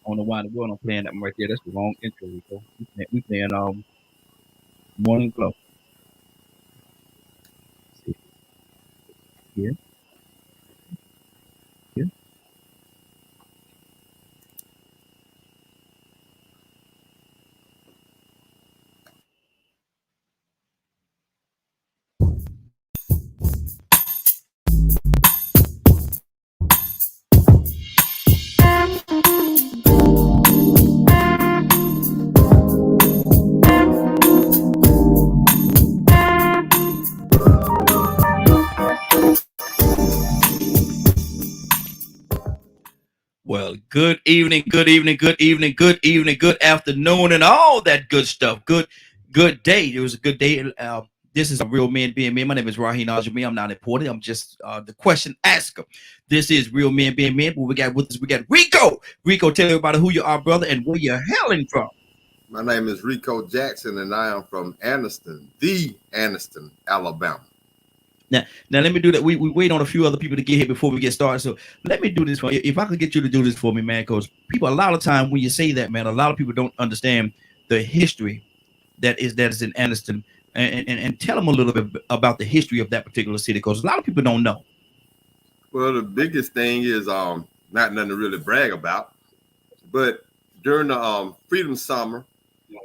on the Wild World. I'm playing that one right there. That's the wrong intro, Rico. We playing Morning Glow. See here, here. Well, good evening, good evening, good evening, good evening, good afternoon, and all that good stuff. Good day. It was a good day. This is a real men being men. My name is Raheem Ajami. I'm not important. I'm just the question asker. This is real men being men. What we got with us? We got Rico. Rico, tell everybody who you are, brother, and where you're hailing from. My name is Rico Jackson, and I am from Anniston, Alabama. Now let me do that. We wait on a few other people to get here before we get started. So let me do this for you. If I could get you to do this for me, man, because people a lot of time when you say that, man, a lot of people don't understand the history that is in Anniston, and tell them a little bit about the history of that particular city, because a lot of people don't know. Well, the biggest thing is not nothing to really brag about, but during the Freedom Summer,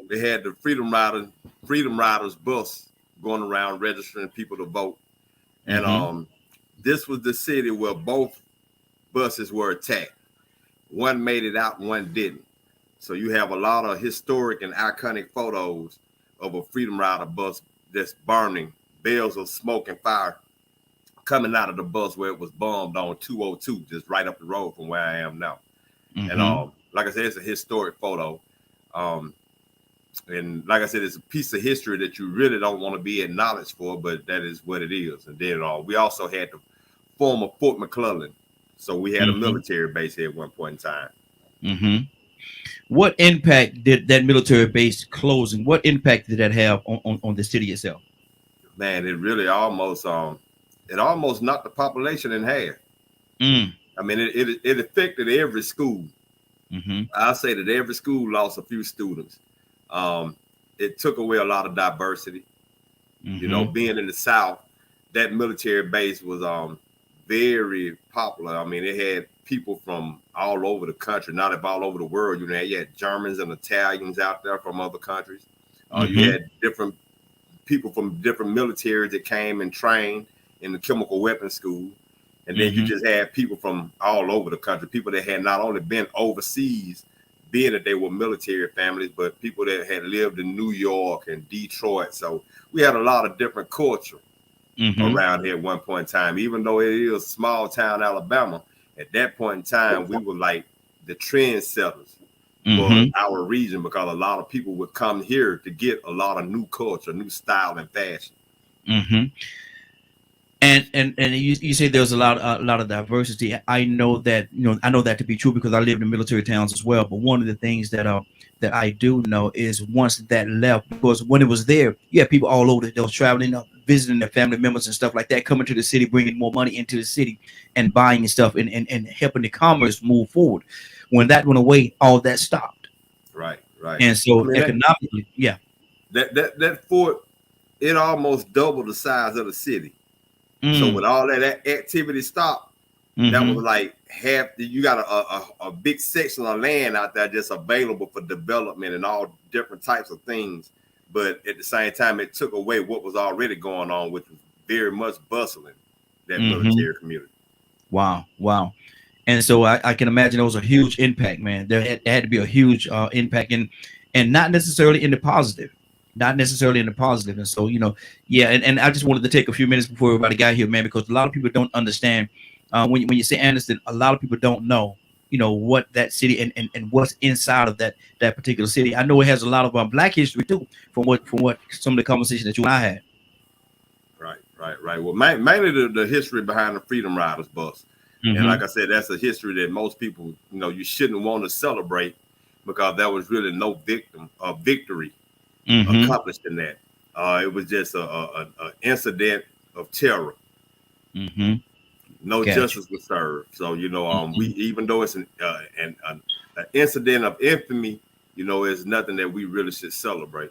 they had the Freedom Riders bus going around registering people to vote, and this was the city where both buses were attacked. One made it out, one didn't. So you have a lot of historic and iconic photos of a Freedom Rider bus that's burning, bales of smoke and fire coming out of the bus where it was bombed on 202, just right up the road from where I am now. And like I said, it's a historic photo. Um, and like I said, it's a piece of history that you really don't want to be acknowledged for, but that is what it is. And then we also had the former Fort McClellan. So we had a military base here at one point in time. What impact did that military base closing? What impact did that have on the city itself? Man, it really almost knocked the population in half. I mean, it affected every school. I say that every school lost a few students. It took away a lot of diversity. You know, being in the South, that military base was very popular. I mean, it had people from all over the country, not all over the world. You had Germans and Italians out there from other countries. You had different people from different militaries that came and trained in the chemical weapons school. And then you just had people from all over the country, people that had not only been overseas, being that they were military families, but people that had lived in New York and Detroit. So we had a lot of different culture around here at one point in time. Even though it is small town Alabama, at that point in time, we were like the trendsetters for our region, because a lot of people would come here to get a lot of new culture, new style and fashion. And you say there's a lot of diversity. I know that I know that to be true because I lived in military towns as well. But one of the things that I do know is once that left, because when it was there, you had people all over that was traveling up, visiting their family members and stuff like that, coming to the city, bringing more money into the city, and buying stuff and helping the commerce move forward. When that went away, all that stopped. Right. And so economically, that fort, it almost doubled the size of the city. So when all that activity stopped, that was like half. You got a big section of land out there just available for development and all different types of things. But at the same time, it took away what was already going on, which was very much bustling that military community. Wow. And so I can imagine it was a huge impact, man. There had to be a huge impact, and not necessarily in the positive. Not necessarily in the positive. And so, and I just wanted to take a few minutes before everybody got here, man, because a lot of people don't understand when you say Anniston, a lot of people don't know, what that city and what's inside of that particular city. I know it has a lot of Black history too, from what some of the conversation that you and I had. Right. Well, mainly the history behind the Freedom Riders bus. And like I said, that's a history that most people, you shouldn't want to celebrate, because there was really no victory accomplished in that. It was just a incident of terror. No justice was served. So we, even though it's an incident of infamy, you know, is nothing that we really should celebrate.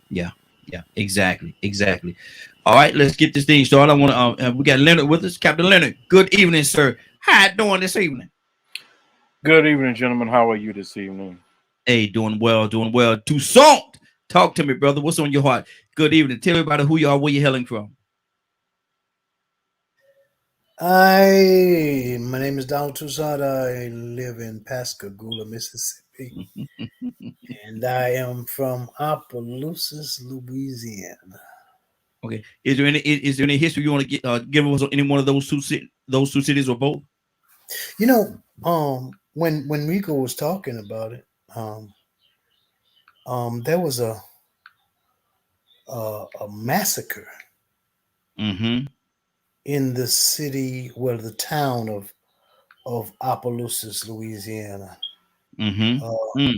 Yeah, yeah, exactly. All right, let's get this thing started. I want to. We got Leonard with us, Captain Leonard. Good evening, sir. How you doing this evening? Good evening, gentlemen. How are you this evening? Hey, doing well, doing well. Toussaint, talk to me, brother. What's on your heart? Good evening. Tell everybody who you are, where you're hailing from. My name is Donald Toussaint. I live in Pascagoula, Mississippi, and I am from Opelousas, Louisiana. Okay. Is there any history you want to give us on any one of those two cities or both? You know, when Rico was talking about it, there was a massacre Mm-hmm. in the city, well, the town of Opelousas, Louisiana, Mm-hmm. uh,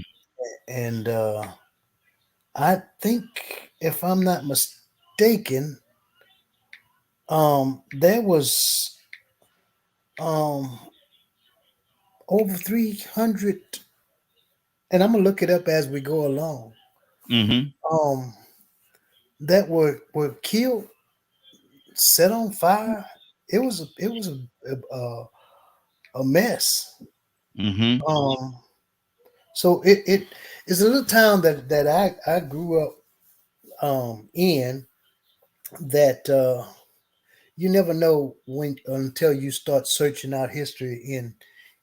and I think, if I'm not mistaken, there was um over 300, and I'm gonna look it up as we go along. Mm-hmm. Um, that were killed, set on fire. It was a mess. Mm-hmm. So it is a little town that I grew up in, that you never know when until you start searching out history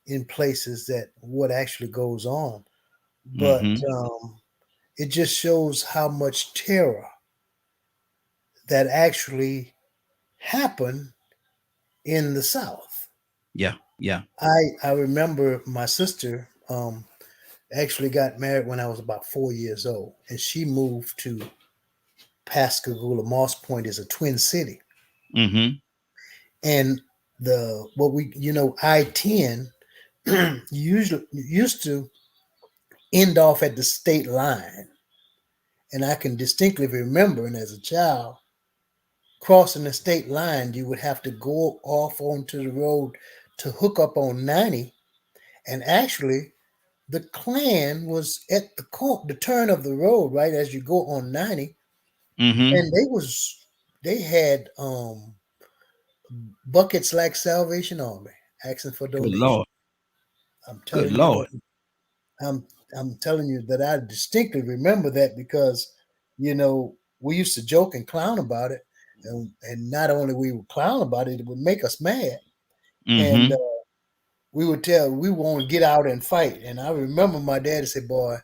in places that what actually goes on. But Mm-hmm. it just shows how much terror that actually happened in the South. Yeah. Yeah. I remember my sister actually got married when I was about 4 years old, and she moved to Pascagoula. Moss Point is a twin city, Mm-hmm. and the what we I-10 usually used to end off at the state line, and I can distinctly remember, and as a child, crossing the state line, you would have to go off onto the road to hook up on 90. And actually, the Klan was at the turn of the road, right as you go on 90, Mm-hmm. and they had buckets like Salvation Army asking for Good donations. Lord. I'm Good telling you Lord. what, I'm telling you that I distinctly remember that, because we used to joke and clown about it, and not only we would clown about it, it would make us mad, and Mm-hmm. we want to get out and fight. And I remember my daddy said, "Boy,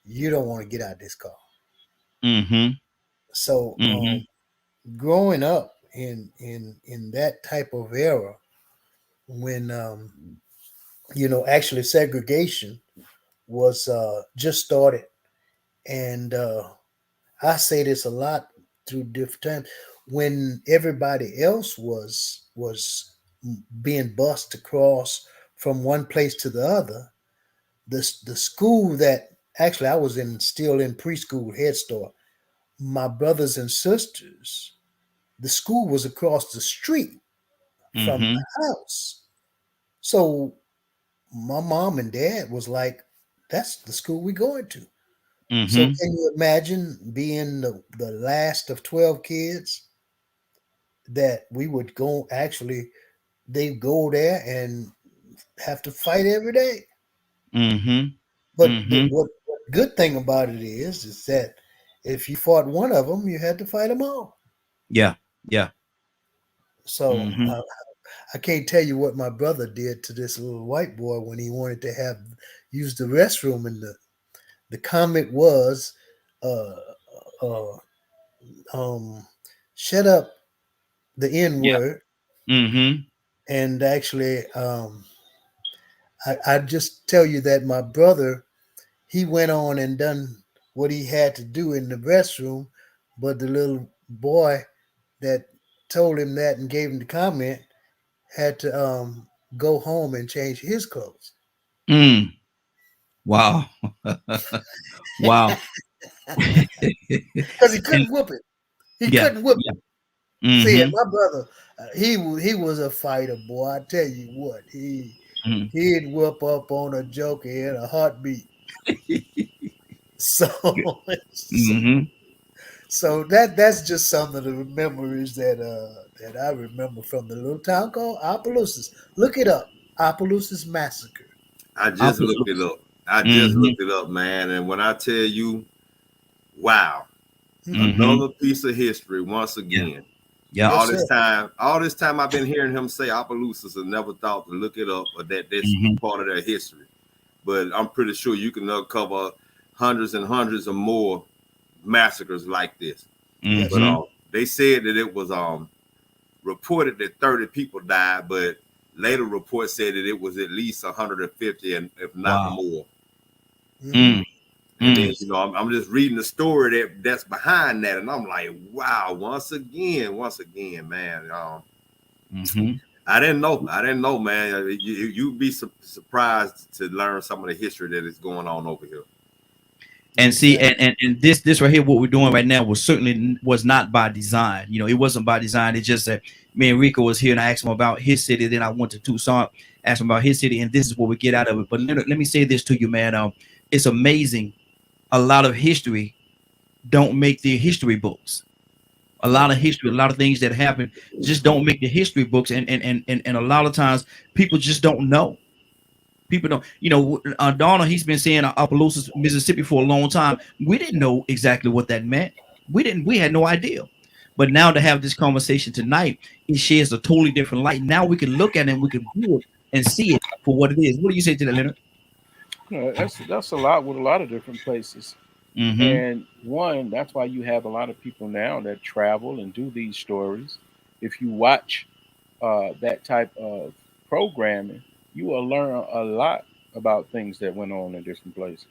you don't want to get out this car." Mm-hmm. So Mm-hmm. growing up in that type of era, when actually segregation was just started, and I say this a lot through different times, when everybody else was being bused across from one place to the other. The school that actually I was in, still in preschool, Head Start, my brothers and sisters, the school was across the street from Mm-hmm. the house. So my mom and dad was like, that's the school we're going to. So Mm-hmm. can you imagine being the last of 12 kids, that we would go, actually they go there and have to fight every day? Mm-hmm. But Mm-hmm. what good thing about it is that if you fought one of them, you had to fight them all. Yeah. Yeah. So Mm-hmm. I can't tell you what my brother did to this little white boy when he wanted to use the restroom, and the comment was, uh, uh, shut up, the N Yeah. word. Mm-hmm. And actually, I just tell you that my brother, he went on and done what he had to do in the restroom, but the little boy that told him that and gave him the comment had to go home and change his clothes. Mm. Wow. Wow. Because he couldn't whoop it. He Yeah. couldn't whip Yeah. it. See, Mm-hmm. my brother, he was a fighter, boy. I tell you what, Mhm. He'd whip up on a joker in a heartbeat. So, Mm-hmm. so that's just some of the memories that I remember from the little town called Opelousas. Look it up, Opelousas Massacre. I just looked it up. I just Mm-hmm. looked it up, man. And when I tell you, wow, Mhm. Mm-hmm. another piece of history once Yeah. again. Yeah. Yes, All this time I've been hearing him say Opelousas and never thought to look it up or that that's Mm-hmm. part of their history. But I'm pretty sure you can uncover hundreds and hundreds of more massacres like this. Yes. But Mm-hmm. they said that it was reported that 30 people died, but later reports said that it was at least 150 and if not Wow. more. Mhm. Mm. And then, Mm. I'm just reading the story that's behind that, and I'm like, wow, once again, man. Mm-hmm. I didn't know, man. You'd be surprised to learn some of the history that is going on over here. And see, Exactly. and this right here, what we're doing right now was not by design. You know, it wasn't by design. It's just that me and Rico was here, and I asked him about his city. Then I went to Tucson, asked him about his city, and this is what we get out of it. But let me say this to you, man. It's amazing. A lot of history don't make the history books. A lot of history, a lot of things that happen just don't make the history books, and a lot of times people just don't know. People don't, Donna, he's been saying Opelousas, Mississippi for a long time. We didn't know exactly what that meant. We had no idea. But now to have this conversation tonight, it shares a totally different light. Now we can look at it and we can view it and see it for what it is. What do you say to that, Leonard? That's a lot with a lot of different places. Mm-hmm. And one, that's why you have a lot of people now that travel and do these stories. If you watch that type of programming, you will learn a lot about things that went on in different places.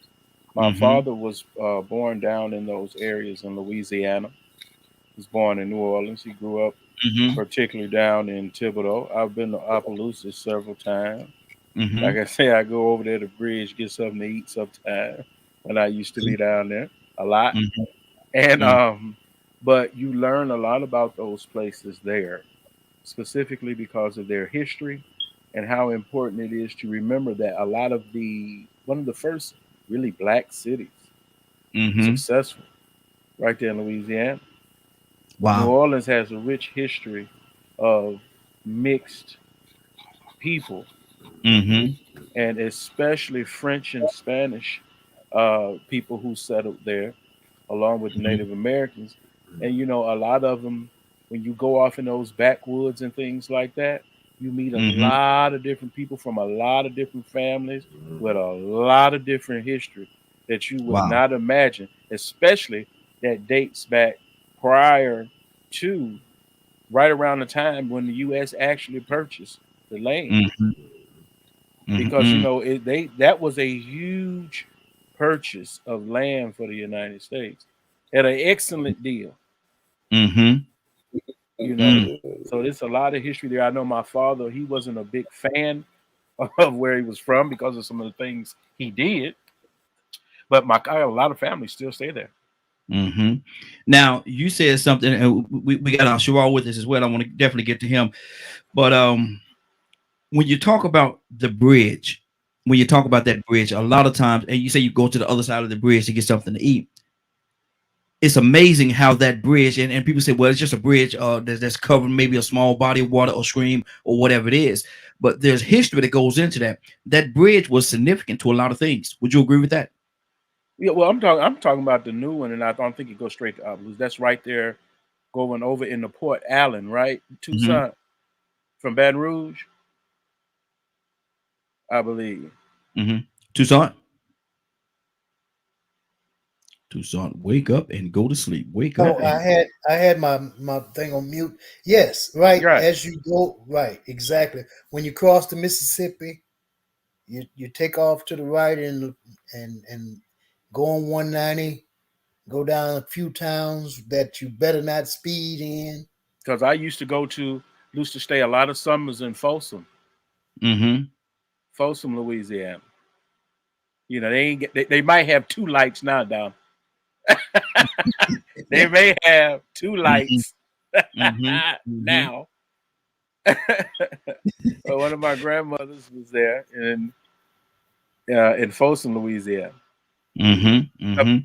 My Mm-hmm. father was born down in those areas in Louisiana. He was born in New Orleans. He grew up Mm-hmm. particularly down in Thibodaux. I've been to Opelousas several times. Mm-hmm. Like I say, I go over there to Bridge, get something to eat sometime when I used to be down there a lot. Mm-hmm. And Mm-hmm. but you learn a lot about those places there, specifically because of their history and how important it is to remember that a lot of one of the first really black cities, Mm-hmm. successful, right there in Louisiana. New Wow. Orleans has a rich history of mixed people, Mm-hmm. and especially French and Spanish people who settled there, along with the Mm-hmm. Native Americans. And a lot of them, when you go off in those backwoods and things like that, you meet a Mm-hmm. lot of different people from a lot of different families with a lot of different history that you would Wow. not imagine, especially that dates back prior to right around the time when the U.S. actually purchased the land, Mm-hmm. because Mm-hmm. that was a huge purchase of land for the United States at an excellent deal. Mm-hmm. You know, Mm. so there's a lot of history there. I know my father; he wasn't a big fan of where he was from because of some of the things he did. But I have a lot of family still stay there. Mm-hmm. Now you said something, and we got Sherrod with us as well. I want to definitely get to him, but when you talk about the bridge, when you talk about that bridge, a lot of times, and you say you go to the other side of the bridge to get something to eat, it's amazing how that bridge, and people say, well, it's just a bridge that's covered maybe a small body of water or stream or whatever it is. But there's history that goes into that. That bridge was significant to a lot of things. Would you agree with that? Yeah, well, I'm talking about the new one, and I don't think it goes straight to Opelousas. That's right there, going over in the Port Allen, right, Mm-hmm. Tucson, from Baton Rouge, I believe. Mm-hmm. Tucson. Tucson, wake up and go to sleep. Wake up Oh, and I had my thing on mute. Yes, right. Right. As you go, right, exactly. When you cross the Mississippi, you take off to the right and go on 190, go down a few towns that you better not speed in. Because I used to stay a lot of summers in mm-hmm. Folsom, Louisiana. They ain't they might have two lights now down. They may have two Mm-hmm. lights Mm-hmm. Mm-hmm. now, Well, one of my grandmothers was there in Folsom, Louisiana. Mm-hmm. Mm-hmm.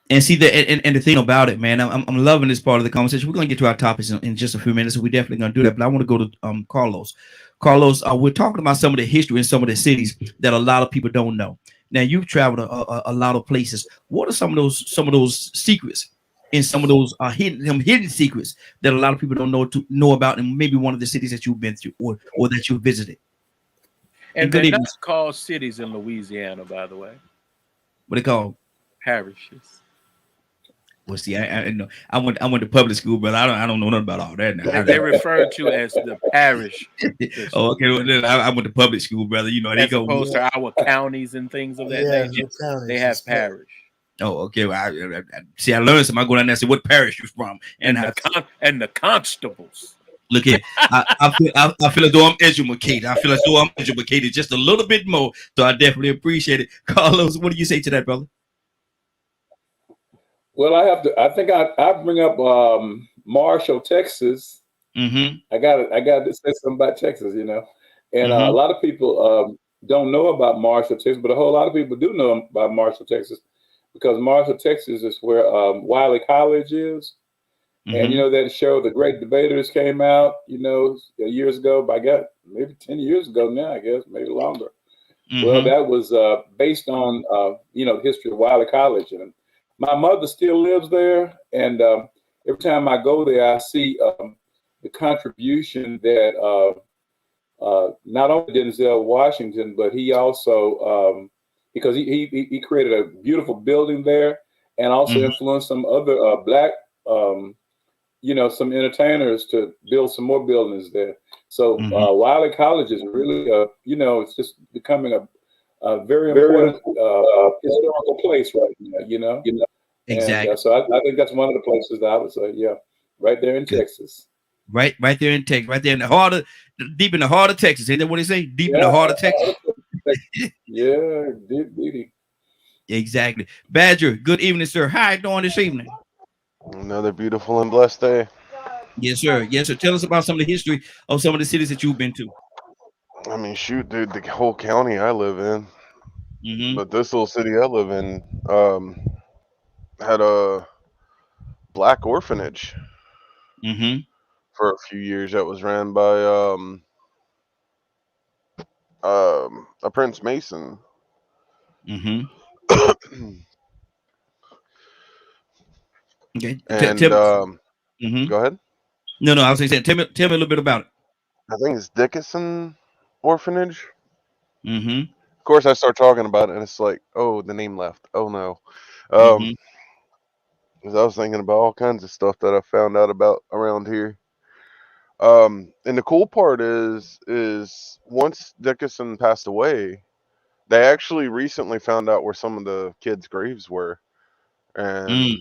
And see and the thing about it, man, I'm loving this part of the conversation. We're gonna get to our topics in just a few minutes, so we're definitely gonna do that. But I want to go to Carlos. Carlos, we're talking about some of the history in some of the cities that a lot of people don't know. Now you've traveled a lot of places. What are some of those secrets and some of those hidden secrets that a lot of people don't know about, and maybe one of the cities that you've been through or that you visited? And good they're evening. not called cities in Louisiana, by the way. What they call parishes. Well, see, I know I went to public school, but I don't know nothing about all that now. They're referred to as the parish. Oh, okay. Well, then I went to public school, brother. You know, they As go. opposed to our counties and things of that nature, they have parish. Oh, okay. Well, see, I learned something. I go down there and say, "What parish you from?" And the constables. Look here, I feel as though I'm educated. I feel as though I'm educated just a little bit more. So I definitely appreciate it. Carlos, what do you say to that, brother? Well, I think I bring up Marshall, Texas. Mm-hmm. I got to say something about Texas, and a lot of people don't know about Marshall, Texas, but a whole lot of people do know about Marshall, Texas, because Marshall, Texas is where Wiley College is. And that show, The Great Debaters, came out, years ago. But I guess maybe 10 years ago now. I guess maybe longer. Well, that was based on the history of Wiley College, and my mother still lives there. And every time I go there, I see the contribution that not only Denzel Washington, but he also because he created a beautiful building there, and also influenced some other black. Some entertainers to build some more buildings there. So Wiley College is really, it's just becoming a very important historical place right now. Exactly. And so I think that's one of the places that I would say, right there in Texas. Right there in Texas, right there in the heart of, deep in the heart of Texas. Ain't that what they say? Deep in the heart of Texas. Yeah, deep. Exactly. Badger, good evening, sir. How you doing this evening? Another beautiful and blessed day. Yes, sir. Yes, sir. Tell us about some of the history of some of the cities that you've been to. I mean, shoot, dude, the whole county I live in, but this little city I live in had a black orphanage for a few years that was ran by a Prince Mason. Okay. And go ahead. No, I was saying, tell me a little bit about it. I think it's Dickinson Orphanage. Of course, I start talking about it, and it's like, oh, the name left. Oh no. Because I was thinking about all kinds of stuff that I found out about around here. And the cool part is once Dickinson passed away, they actually recently found out where some of the kids' graves were. And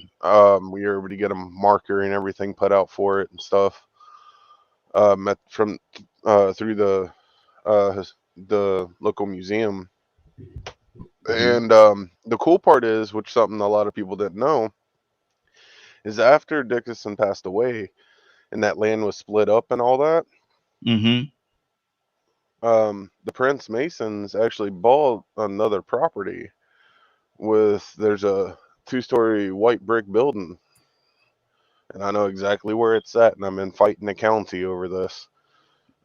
we were able to get a marker and everything put out for it and stuff. Through the local museum. And the cool part is, which something a lot of people didn't know, is after Dickinson passed away and that land was split up and all that, the Prince Masons actually bought another property there's a 2-story white brick building, and I know exactly where it's at, and I'm in Fighting the County over this.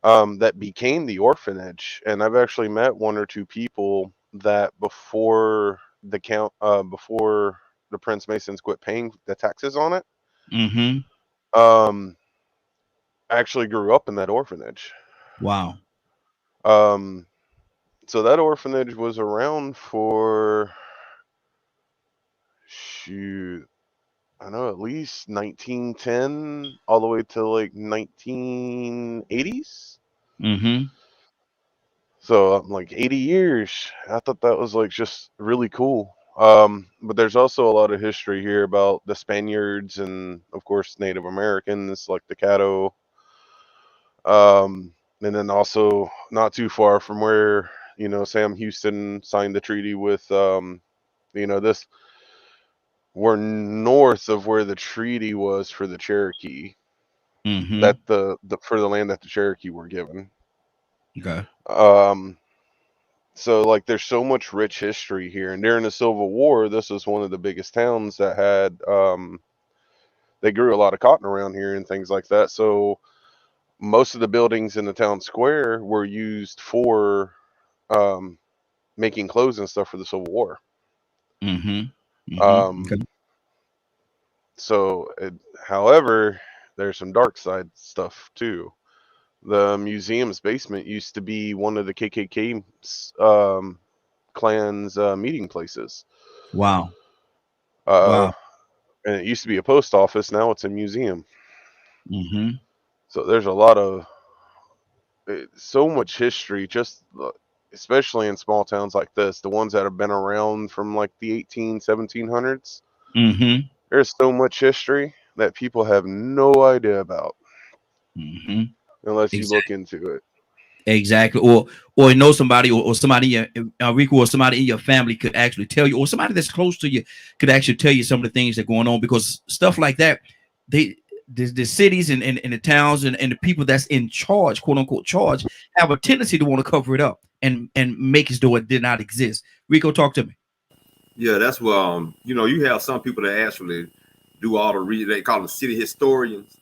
That became the orphanage, and I've actually met one or two people that before the Prince Masons quit paying the taxes on it, actually grew up in that orphanage. Wow. So that orphanage was around for I know at least 1910 all the way to like 1980s. So like 80 years. I thought that was like just really cool. But there's also a lot of history here about the Spaniards and of course Native Americans like the Caddo. And then also not too far from where, Sam Houston signed the treaty with, we're north of where the treaty was for the Cherokee. that the for the land that the Cherokee were given. Okay. So like there's so much rich history here, and during the Civil War, this was one of the biggest towns that had they grew a lot of cotton around here and things like that. So most of the buildings in the town square were used for making clothes and stuff for the Civil War. Okay. So, however, there's some dark side stuff too. The museum's basement used to be one of the KKK clan's meeting places. Wow. Wow. And it used to be a post office. Now it's a museum. So there's a lot of so much history, just especially in small towns like this, the ones that have been around from like the 1700s. There's so much history that people have no idea about unless you look into it. Exactly. Or know somebody, or somebody, Rico, or somebody in your family could actually tell you, or somebody that's close to you could actually tell you some of the things that are going on, because stuff like that, the cities and the towns and the people that's in charge, quote unquote charge, have a tendency to want to cover it up and make as though it did not exist. Rico, talk to me. Yeah, that's what you have some people that actually do all the they call them city historians.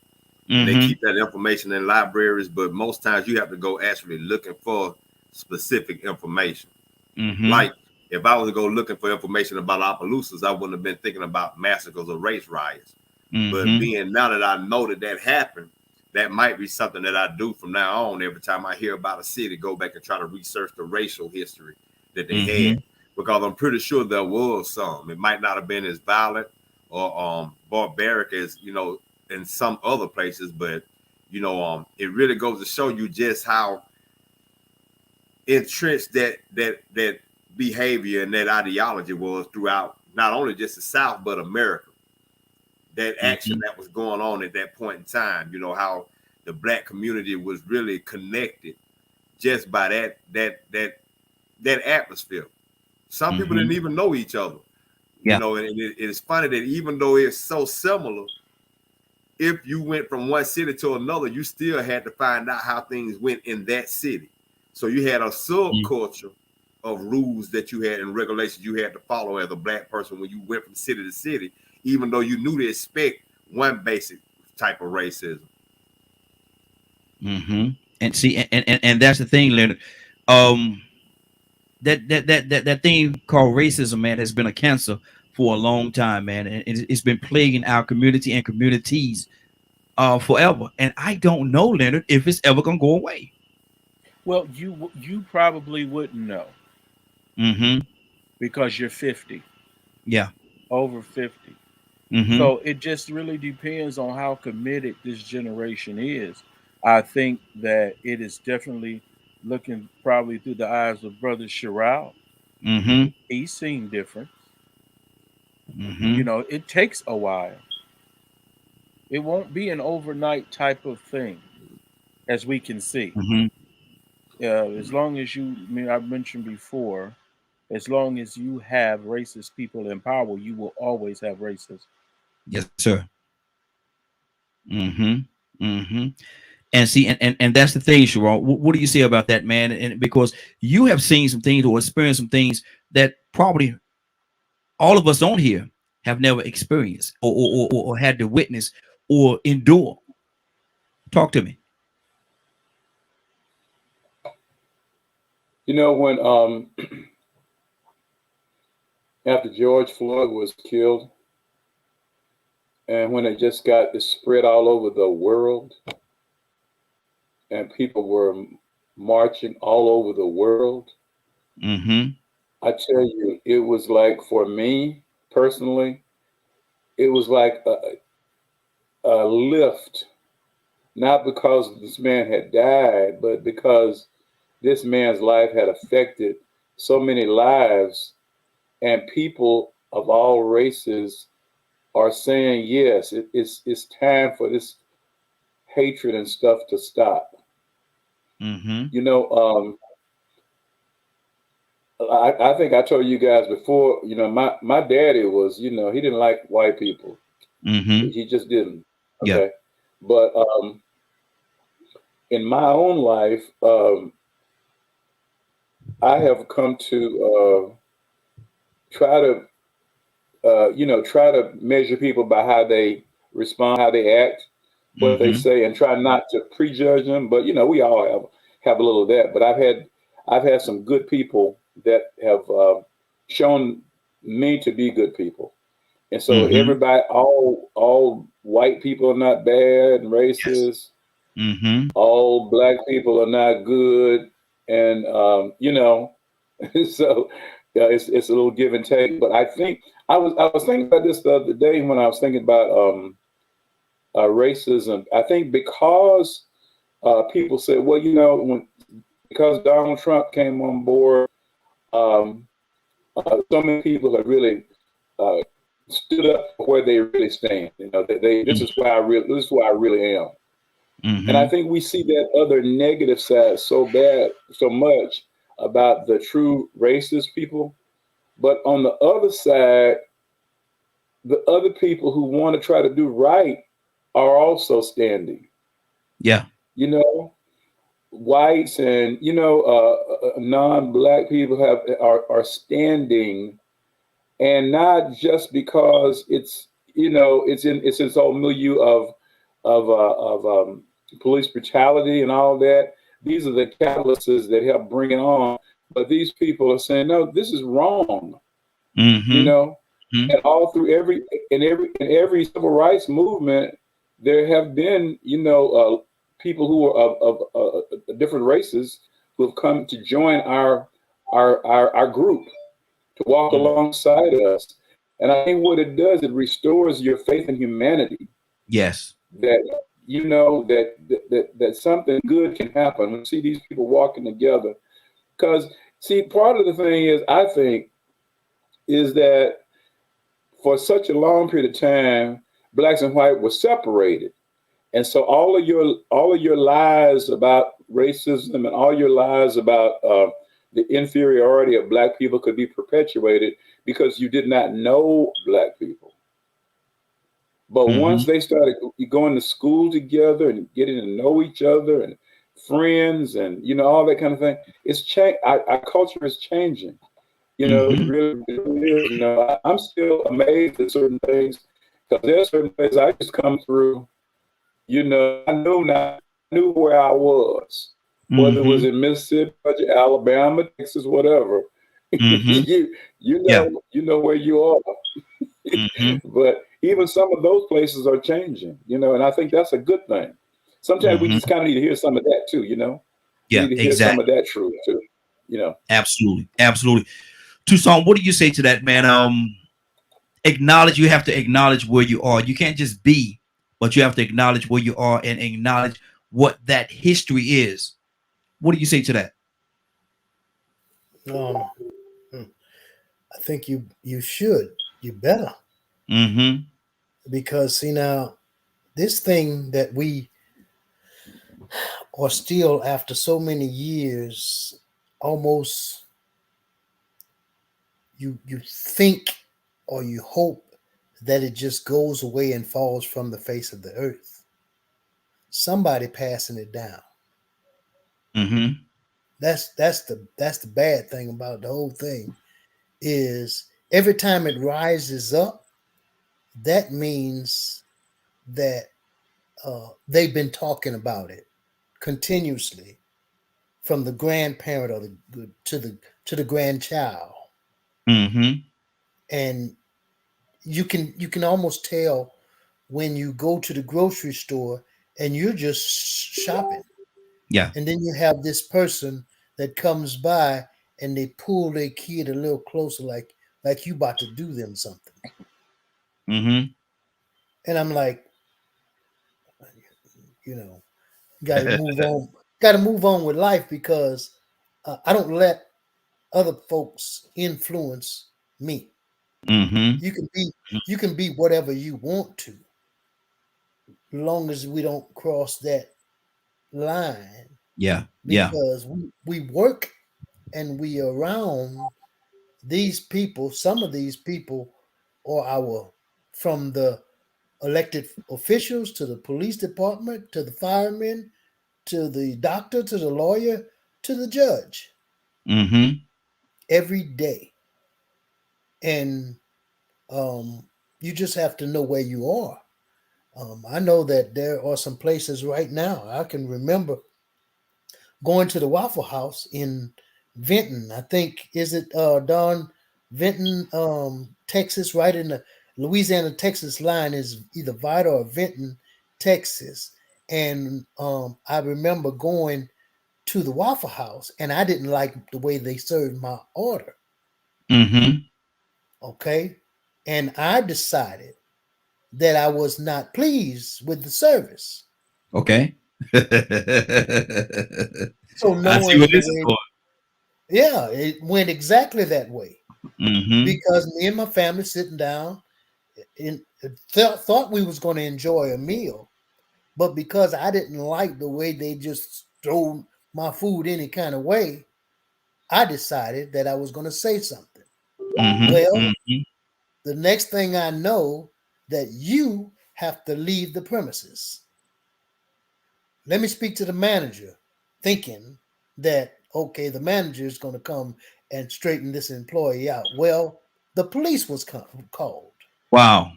They keep that information in libraries, but most times you have to go actually looking for specific information. Like if I was to go looking for information about Opelousas, I wouldn't have been thinking about massacres or race riots. But being now that I know that happened, that might be something that I do from now on. Every time I hear about a city, go back and try to research the racial history that they had, because I'm pretty sure there was some. It might not have been as violent or barbaric as in some other places, but it really goes to show you just how entrenched that behavior and that ideology was throughout not only just the South but America. That action that was going on at that point in time, how the Black community was really connected just by that atmosphere. Some people didn't even know each other, and it's funny that even though it's so similar, if you went from one city to another, you still had to find out how things went in that city. So you had a subculture of rules that you had and regulations you had to follow as a Black person when you went from city to city, even though you knew to expect one basic type of racism. And see, and that's the thing, Leonard. That thing called racism, man, has been a cancer for a long time, man, and it's been plaguing our community and communities forever. And I don't know, Leonard, if it's ever gonna go away. Well, you probably wouldn't know, because you're 50. Yeah, over 50. So it just really depends on how committed this generation is. I think that it is definitely looking probably through the eyes of Brother Sherrod. He's seen difference. It takes a while. It won't be an overnight type of thing, as we can see. As long as I mentioned before, as long as you have racist people in power, you will always have racists. Yes, sir. And see, and that's the thing, Sherrod. What do you say about that, man? And because you have seen some things or experienced some things that probably all of us on here have never experienced or had to witness or endure. Talk to me. When after George Floyd was killed, and when it just got spread all over the world, and people were marching all over the world, I tell you, it was like, for me personally, it was like a lift, not because this man had died, but because this man's life had affected so many lives, and people of all races are saying, yes, it's time for this hatred and stuff to stop. I think I told you guys before, my daddy was, he didn't like white people. He just didn't. Okay. But in my own life, I have come to try to, try to measure people by how they respond, how they act, what they say, and try not to prejudge them. But we all have a little of that. But I've had some good people that have shown me to be good people. And so everybody, all white people are not bad and racist. Yes. All black people are not good, and so it's a little give and take. But I think I was thinking about this the other day when I was thinking about racism. I think because people say, well, because Donald Trump came on board, so many people have really stood up for where they really stand. This is where I really am. And I think we see that other negative side so much about the true racist people. But on the other side, the other people who want to try to do right are also standing. Yeah. Whites and non-black people are standing, and not just because it's in its own milieu of police brutality and all that. These are the catalysts that help bring it on. But these people are saying, no, this is wrong. And all through every civil rights movement, there have been people who are of different races who have come to join our group, to walk alongside us. And I think what it does, it restores your faith in humanity. Yes. That that something good can happen when you see these people walking together. Because see, part of the thing is, I think, is that for such a long period of time, blacks and white were separated. And so all of your lies about racism and all your lies about the inferiority of black people could be perpetuated because you did not know black people. But once they started going to school together and getting to know each other and friends and all that kind of thing, it's changed. Our culture is changing. It really is. I'm still amazed at certain things, because there are certain things I just come through. I knew where I was, whether it was in Mississippi, Alabama, Texas, whatever. You know where you are. But even some of those places are changing, and I think that's a good thing. Sometimes we just kind of need to hear some of that too, Yeah, we need to hear some of that truth too, Absolutely. Tucson, what do you say to that, man? You have to acknowledge where you are. You can't just be, but you have to acknowledge where you are and acknowledge what that history is. What do you say to that? I think you better. Because see, now this thing that we are still, after so many years, almost you think or you hope that it just goes away and falls from the face of the earth. Somebody passing it down. That's the bad thing about the whole thing, is every time it rises up, that means that they've been talking about it continuously, from the grandparent or to the grandchild. And you can almost tell when you go to the grocery store and you're just shopping. Yeah. And then you have this person that comes by and they pull their kid a little closer, like you about to do them something. And I'm like, got to move on. Got to move on with life, because I don't let other folks influence me. You can be whatever you want to, as long as we don't cross that line. Yeah. Because we work and we around these people. Some of these people are from the elected officials, to the police department, to the firemen, to the doctor, to the lawyer, to the judge, every day. And you just have to know where you are. I know that there are some places right now. I can remember going to the Waffle House in Vinton. I think, is it Don, Vinton, Texas, right in the Louisiana Texas line is either Vida or Vinton, Texas. And I remember going to the Waffle House, and I didn't like the way they served my order. Okay, and I decided that I was not pleased with the service. Okay. So I see knowing what the this is way, for. yeah, it went exactly that way. Mm-hmm. Because me and my family sitting down and thought we was going to enjoy a meal, but because I didn't like the way they just throw my food any kind of way, I decided that I was going to say something. Mm-hmm. Well, Mm-hmm. the next thing I know, that you have to leave the premises. Let me speak to the manager, thinking that, okay, the manager is going to come and straighten this employee out. Well, the police was called. Wow.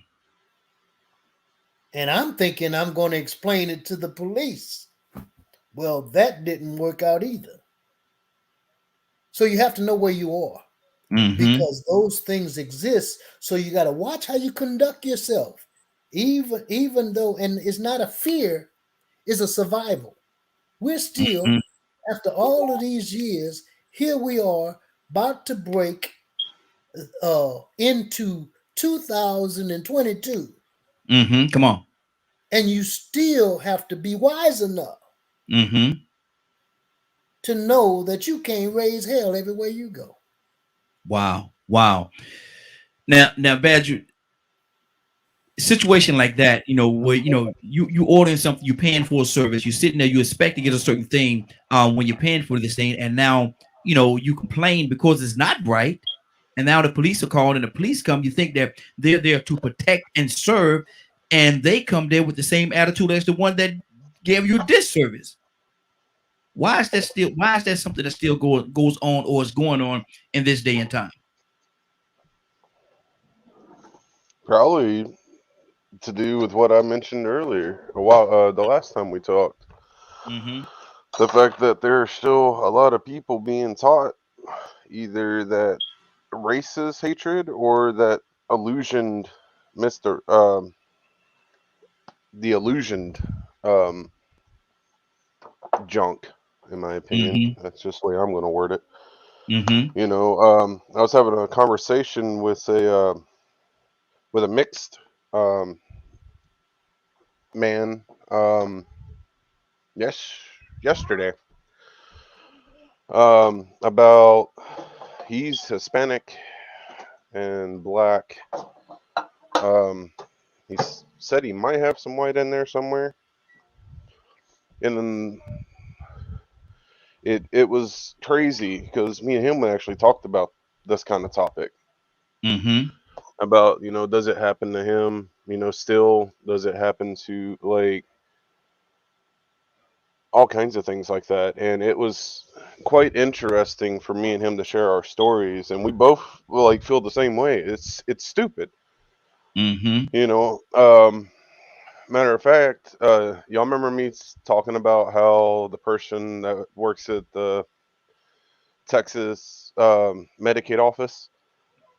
And I'm thinking I'm going to explain it to the police. Well, that didn't work out either. So you have to know where you are, because those things exist. So you got to watch how you conduct yourself, even though, and it's not a fear, it's a survival. We're still, after all of these years, here we are about to break into 2022. Come on. And you still have to be wise enough to know that you can't raise hell everywhere you go. Wow. Wow. Now, Badger, situation like that, where you ordering something, you're paying for a service, you're sitting there, you expect to get a certain thing when you're paying for this thing, and now you complain because it's not right, and now the police are called, and the police come. You think that they're there to protect and serve, and they come there with the same attitude as the one that gave you this service. Why is that something that still goes on, or is going on in this day and time? Probably to do with what I mentioned earlier, the last time we talked. The fact that there are still a lot of people being taught either that racist hatred or that illusioned the illusioned junk, in my opinion. That's just the way I'm going to word it. I was having a conversation with a mixed man yesterday about, he's Hispanic and black. He said he might have some white in there somewhere, and then it was crazy because me and him actually talked about this kind of topic. About, does it happen to him? Still, does it happen to, like, all kinds of things like that? And it was quite interesting for me and him to share our stories, and we both feel the same way. It's stupid. Matter of fact, y'all remember me talking about how the person that works at the Texas Medicaid office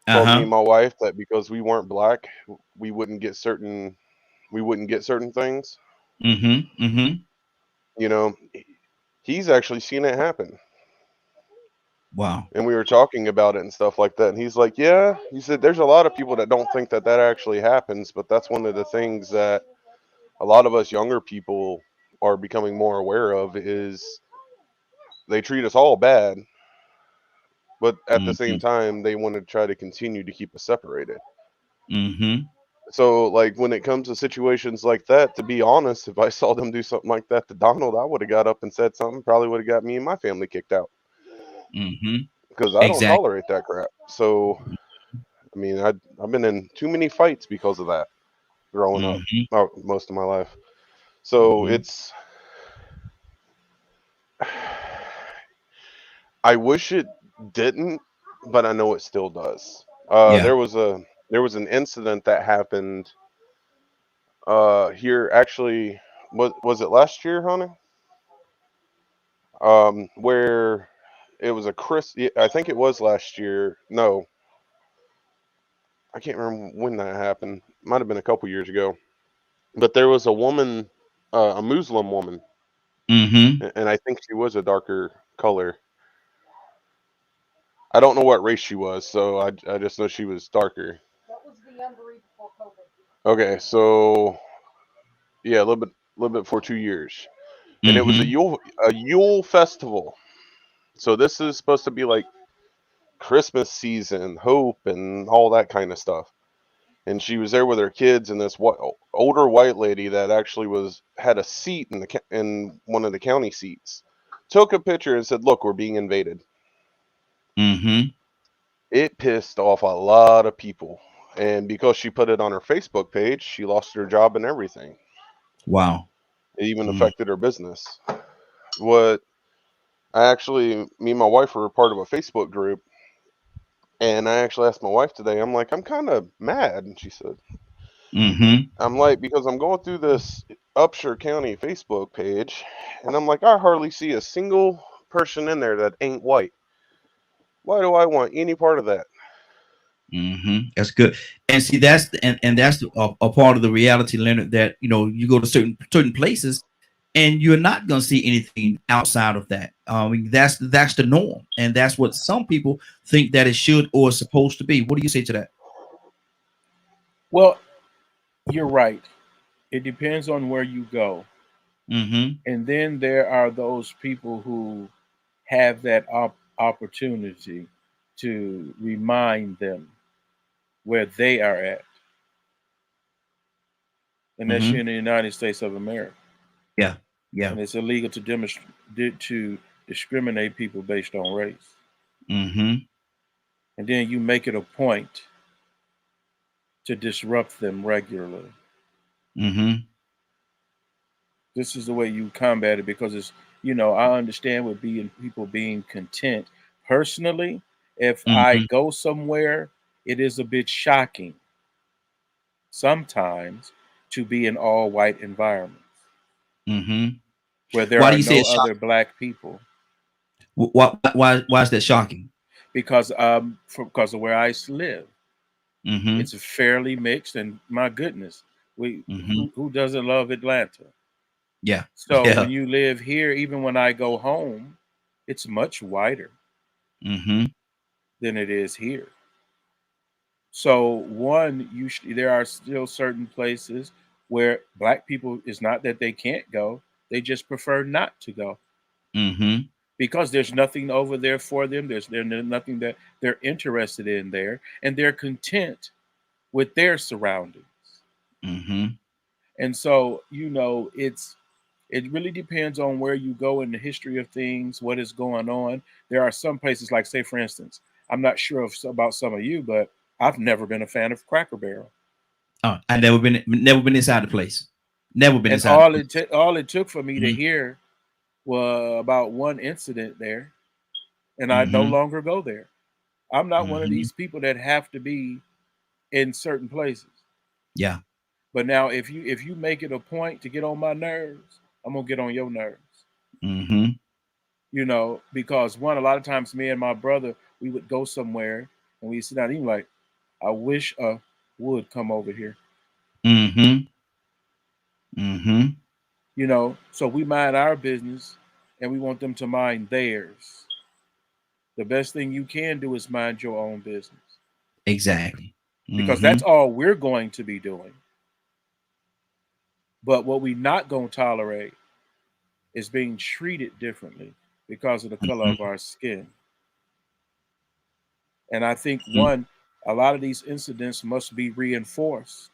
told me and my wife that because we weren't black, we wouldn't get certain things. He's actually seen it happen. Wow. And we were talking about it and stuff like that, and he's like, yeah, he said there's a lot of people that don't think that actually happens, but that's one of the things that a lot of us younger people are becoming more aware of, is they treat us all bad, but at the same time they want to try to continue to keep us separated. So, like, when it comes to situations like that, to be honest, if I saw them do something like that to Donald, I would have got up and said something. Probably would have got me and my family kicked out. Because I don't tolerate that crap. So, I mean, I've been in too many fights because of that. growing up most of my life. So it's, I wish it didn't, but I know it still does. There was an incident that happened here actually. Was it last year, honey? Where it was I think it was last year. No, I can't remember when that happened. Might have been a couple years ago. But there was a woman, a Muslim woman, and I think she was a darker color. I don't know what race she was, so I just know she was darker. What was the Jamboree before COVID? Okay, so yeah, a little bit for 2 years, and it was a Yule festival. So this is supposed to be like Christmas season, hope, and all that kind of stuff. And she was there with her kids and this older white lady that actually had a seat in one of the county seats. Took a picture and said, "Look, we're being invaded." It pissed off a lot of people, and because she put it on her Facebook page, she lost her job and everything. Wow. It even affected her business. Me and my wife were part of a Facebook group, and I actually asked my wife today, I'm like, I'm kind of mad. And she said, I'm like, because I'm going through this Upshur County Facebook page, and I'm like, I hardly see a single person in there that ain't white. Why do I want any part of that? That's good. And see, that's a part of the reality, Leonard, that you go to certain places and you're not going to see anything outside of that. That's the norm, and that's what some people think that it should or is supposed to be. What do you say to that? Well, you're right. It depends on where you go. And then there are those people who have that opportunity to remind them where they are at. And that's in the United States of America. Yeah. Yeah. And it's illegal to discriminate people based on race. And then you make it a point to disrupt them regularly. This is the way you combat it, because it's, I understand with people being content. Personally, if I go somewhere, it is a bit shocking sometimes to be in all white environments where there are no other black people. Why is that shocking? Because of where I live. It's fairly mixed, and my goodness, who doesn't love Atlanta? Yeah. So when you live here, even when I go home, it's much whiter than it is here. So there are still certain places where black people, it's not that they can't go, they just prefer not to go. Because there's nothing over there for them. There's nothing that they're interested in there, and they're content with their surroundings. And so, it really depends on where you go in the history of things, what is going on. There are some places, like, say, for instance, I'm not sure about some of you, but I've never been a fan of Cracker Barrel. Oh, I've never been inside the place. Never been inside. All it took for me to hear was about one incident there, and I no longer go there. I'm not one of these people that have to be in certain places. Yeah. But now, if you make it a point to get on my nerves, I'm gonna get on your nerves. Because a lot of times, me and my brother, we would go somewhere and we sit down and he'd be like, I wish would come over here. So we mind our business and we want them to mind theirs. The best thing you can do is mind your own business. Exactly. Because that's all we're going to be doing. But what we're not going to tolerate is being treated differently because of the color of our skin. And I think, a lot of these incidents must be reinforced.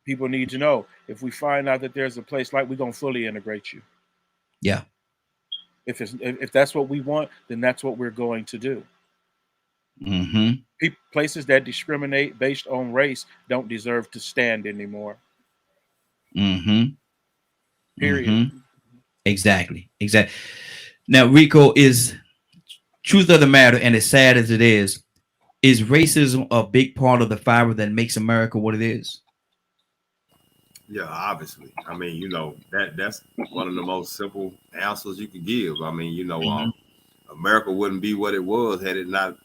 People need to know, if we find out that there's a place, like, we're going to fully integrate you. Yeah. If that's what we want, then that's what we're going to do. Places that discriminate based on race don't deserve to stand anymore. Period. Exactly. Now, Rico, is truth of the matter, and as sad as it is racism a big part of the fiber that makes America what it is? Yeah, obviously. I mean, that's one of the most simple answers you could give. I mean, America wouldn't be what it was had it not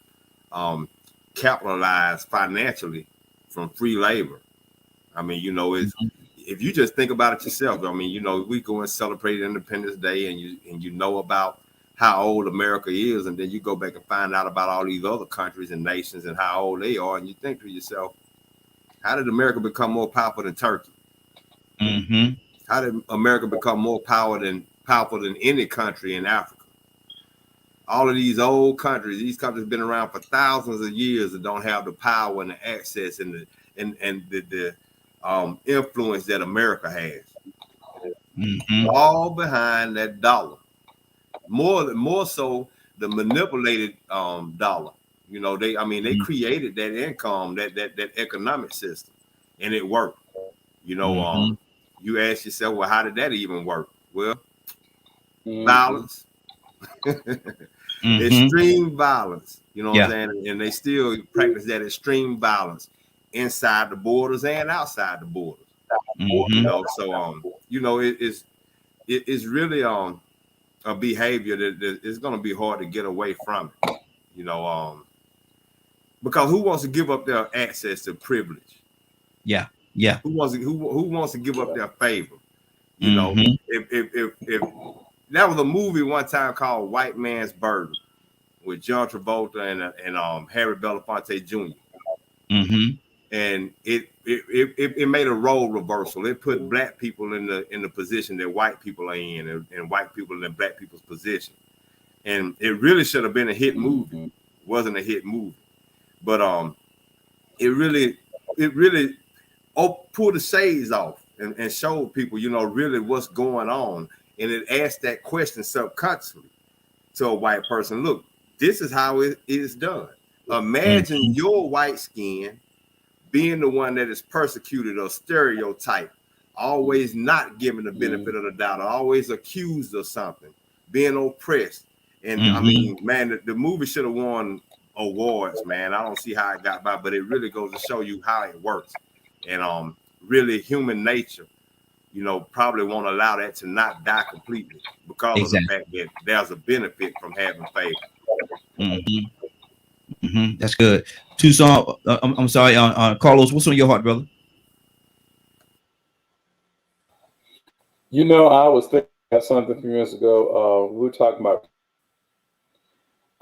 capitalized financially from free labor. I mean, it's if you just think about it yourself. I mean, we go and celebrate Independence Day, and you know about how old America is, and then you go back and find out about all these other countries and nations and how old they are, and you think to yourself, how did America become more powerful than Turkey? How did America become more powerful than any country in Africa? All of these old countries, these countries have been around for thousands of years and don't have the power and the access and the influence that America has. All behind that dollar. More so the manipulated dollar. They created that income, that economic system, and it worked. You ask yourself, well, how did that even work? Well, violence, extreme violence. You know what I'm saying? And they still practice that extreme violence inside the borders and outside the borders. It's really a behavior that is going to be hard to get away from it. Because who wants to give up their access to privilege? Yeah. Who wants to give up their favor? If that was a movie one time called White Man's Burden with John Travolta and Harry Belafonte Jr. And it made a role reversal. It put black people in the position that white people are in, and white people in black people's position. And it really should have been a hit movie. It wasn't a hit movie, but it really pulled the shades off and showed people, really what's going on. And it asked that question subconsciously to a white person. Look, this is how it is done. Imagine your white skin being the one that is persecuted or stereotyped, always not given the benefit of the doubt, always accused of something, being oppressed. And I mean, man, the movie should have won awards, man. I don't see how it got by, but it really goes to show you how it works. And really human nature, probably won't allow that to not die completely because of the fact that there's a benefit from having faith. That's good. Tucson, I'm sorry, Carlos, what's on your heart, brother? I was thinking about something a few minutes ago. We were talking about.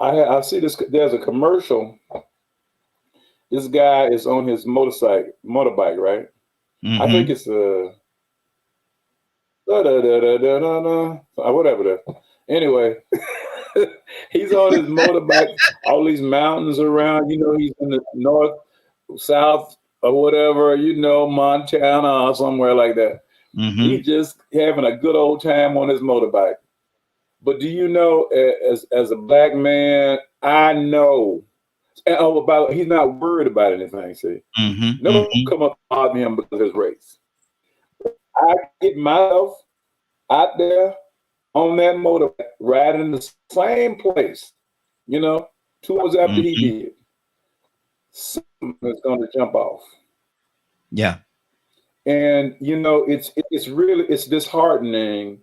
I see this. There's a commercial. This guy is on his motorbike, right? I think it's whatever. Anyway, he's on his motorbike. All these mountains around. He's in the north, south, or whatever. Montana or somewhere like that. He's just having a good old time on his motorbike. But do you know, as a black man, I know. He's not worried about anything. See, no one come up and bother him because of his race. I get myself out there on that motorbike, riding in the same place. 2 hours after he did, something is going to jump off. Yeah, and it's disheartening.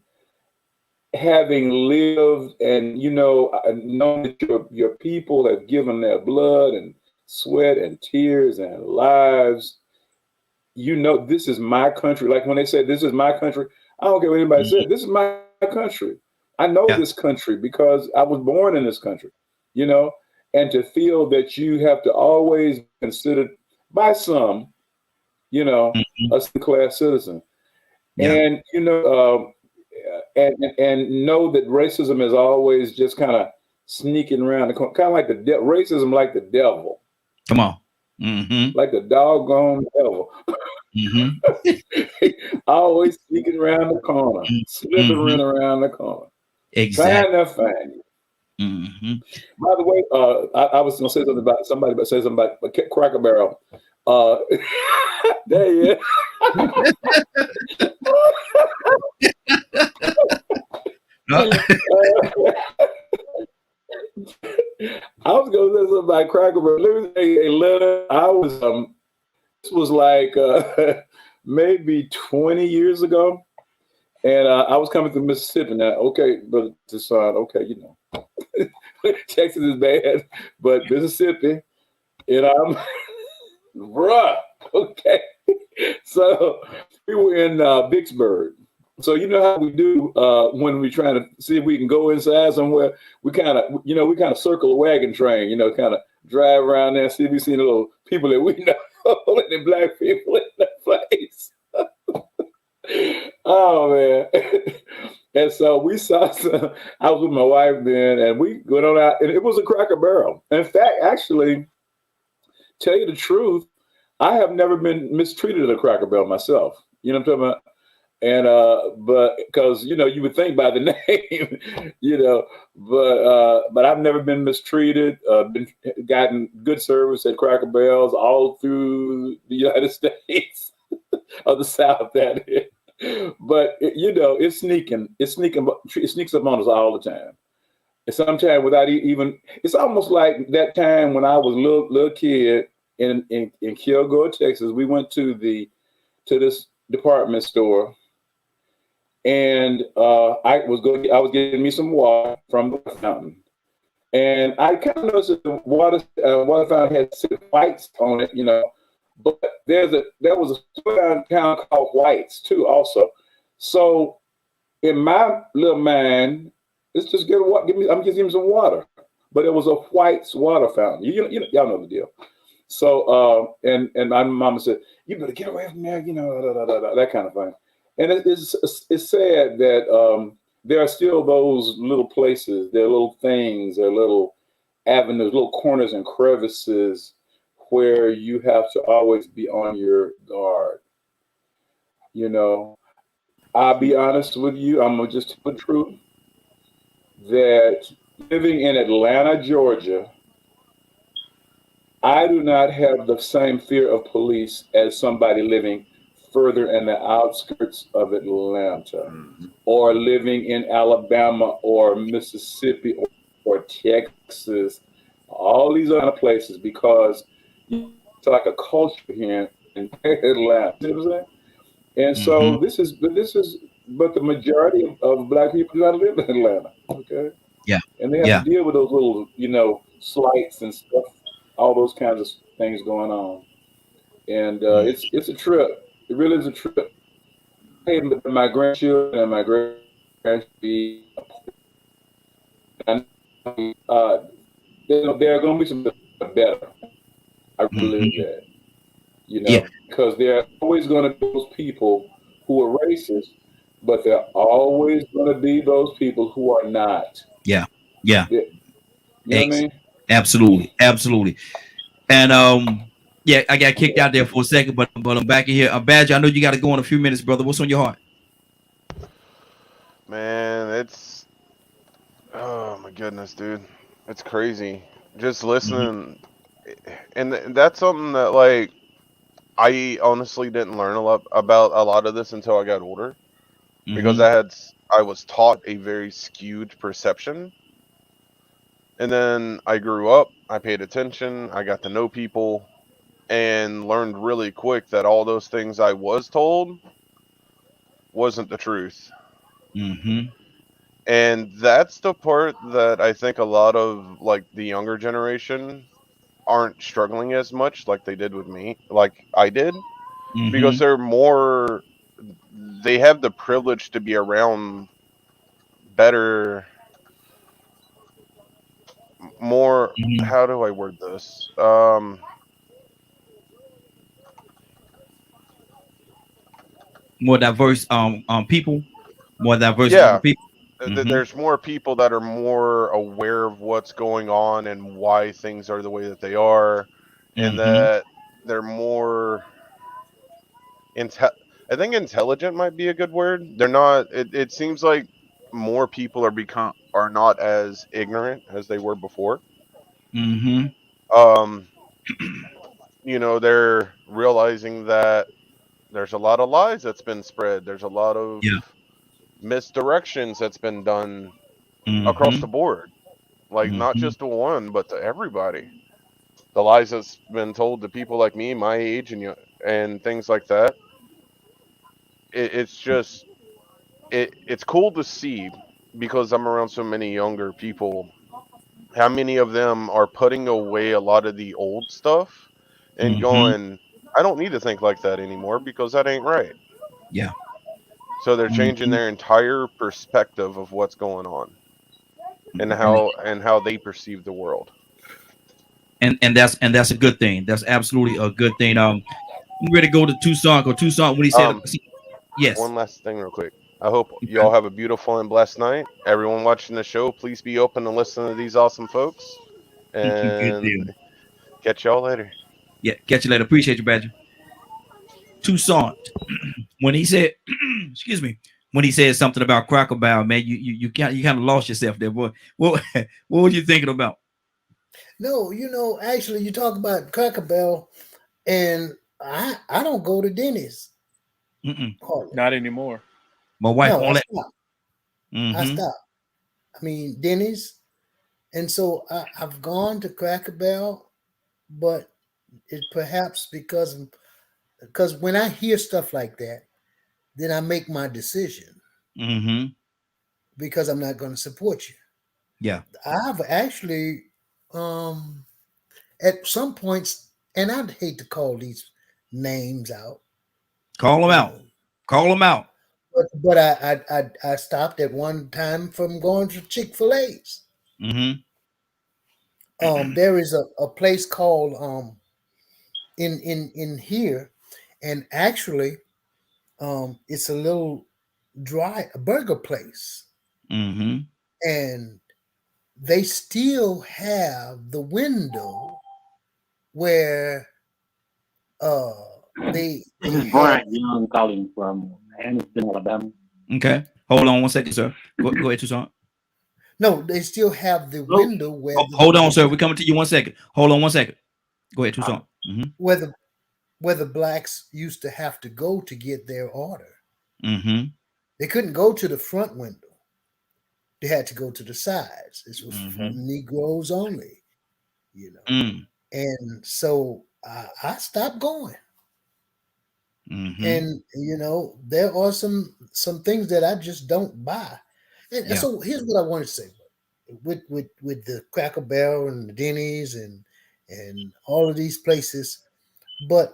Having lived and known that your people have given their blood and sweat and tears and lives, this is my country. Like when they say this is my country, I don't care what anybody said. This is my country. I know this country because I was born in this country. And to feel that you have to always be considered by some, a class citizen, and and know that racism is always just kind of sneaking around the corner, kind of like racism, like the devil. Come on, like the doggone devil. Always sneaking around the corner, slithering around the corner, exactly. trying to find you. Mm-hmm. By the way, I was going to say something about somebody, but say something about Cracker Barrel. There you I was going to say something about Cracker Barrel. Let me say a letter. I was this was like maybe 20 years ago, and I was coming through Mississippi. Now, okay, but Deshaun, okay, you know, Texas is bad, but Mississippi, and I'm bruh. Okay, so we were in Vicksburg. So you know how we do when we're trying to see if we can go inside somewhere. We kind of circle a wagon train. You know, kind of drive around there, see if we see the little people that we know, the black people in the place. Oh man! And so we saw. I was with my wife then, and we went on out, and it was a Cracker Barrel. In fact, actually, tell you the truth, I have never been mistreated at a Cracker Barrel myself. You know what I'm talking about? And but because you know you would think by the name, you know, but I've never been mistreated. Gotten good service at Cracker Barrels all through the United States of the South. That is. But you know, it sneaks up on us all the time. And sometimes without even, it's almost like that time when I was a little kid in Kilgore, Texas. We went to this department store, and I was getting me some water from the fountain, and I kind of noticed that the water fountain had 6 whites on it, you know. But there was a store downtown called Whites too, also. So in my little mind, let's just I'm just giving some water. But it was a White's water fountain. Y'all know the deal. So and my mama said, "You better get away from there," you know, that kind of thing. And it's sad that there are still those little places, there are little things, there are little avenues, little corners and crevices where you have to always be on your guard. You know, I'll be honest with you, I'm gonna just tell the truth that living in Atlanta, Georgia, I do not have the same fear of police as somebody living further in the outskirts of Atlanta, or living in Alabama or Mississippi or Texas, all these other places, because it's like a culture here in Atlanta. You know what I'm saying? And so but the majority of black people do not live in Atlanta. Okay. Yeah. And they have to deal with those little, you know, slights and stuff, all those kinds of things going on. And it's a trip. It really is a trip. Hey, my grandchildren and my grandchildren, there are going to be some better. I believe that, you know, because there are always going to be those people who are racist, but there are always going to be those people who are not. Yeah. You know what I mean? Absolutely. And yeah, I got kicked out there for a second, but I'm back in here. Badger, I know you got to go in a few minutes, brother. What's on your heart? Man, oh my goodness, dude, it's crazy. Just listening, and that's something that, like, I honestly didn't learn a lot about a lot of this until I got older, because I was taught a very skewed perception. And then I grew up, I paid attention, I got to know people, and learned really quick that all those things I was told wasn't the truth. And that's the part that I think a lot of, like, the younger generation aren't struggling as much like they did with me, like I did, because they have the privilege to be around better, more, how do I word this? More diverse people, more diverse people. There's more people that are more aware of what's going on and why things are the way that they are, and that they're more I think intelligent might be a good word. They're not. It seems like more people are not as ignorant as they were before. Mm-hmm. Um, they're realizing that there's a lot of lies that's been spread. There's a lot of Yeah. misdirections that's been done across Mm-hmm. the board. Like not Mm-hmm. just to one, but to everybody. The lies that's been told to people like me, my age, and things like that. It's just it's cool to see because I'm around so many younger people. How many of them are putting away a lot of the old stuff and Mm-hmm. going, I don't need to think like that anymore because that ain't right. Yeah. So they're changing Mm-hmm. their entire perspective of what's going on and And how they perceive the world. that's a good thing. That's absolutely a good thing. I'm ready to go to Tucson. Go Tucson when he said Um, yes. One last thing, real quick. I hope you all have a beautiful and blessed night. Everyone watching the show, please be open to listen to these awesome folks. Good And deal. catch y'all later. Yeah, catch you later. Appreciate you, Badger. Tucson. When he said, excuse me, when he said something about Cracker Barrel, man, you kind of lost yourself there, boy. What were you thinking about? No, actually, you talk about Cracker Barrel, and I don't go to Denny's. Hardly. Not anymore. My wife No, I won't let. stopped. I Mm-hmm. stopped. I mean, Denny's, and so I've gone to Cracker Barrel, but it perhaps because when I hear stuff like that, then I make my decision Mm-hmm. because I'm not going to support you. Yeah. I've actually, at some points, and I'd hate to call these names out. Call them out. Call them out. But I stopped at one time from going to Chick-fil-A's. Mm-hmm. There is a place called in here, and actually it's a little a burger place, Mm-hmm. and they still have the window where they This is had. Bryant Young calling from Anniston, Alabama. Okay. Hold on one second, sir. Go ahead, Tucson. No, they still have the Hello? window where Hold on, sir. We're coming to you 1 second. Hold on 1 second. Go ahead, Tucson. Mm-hmm. where the blacks used to have to go to get their order. Mm-hmm. They couldn't go to the front window. They had to go to the sides. This was Mm-hmm. for Negroes only, And so I stopped going. Mm-hmm. And there are some things that I just don't buy. And so here's what I want to say with the Cracker Barrel and the Denny's and all of these places, but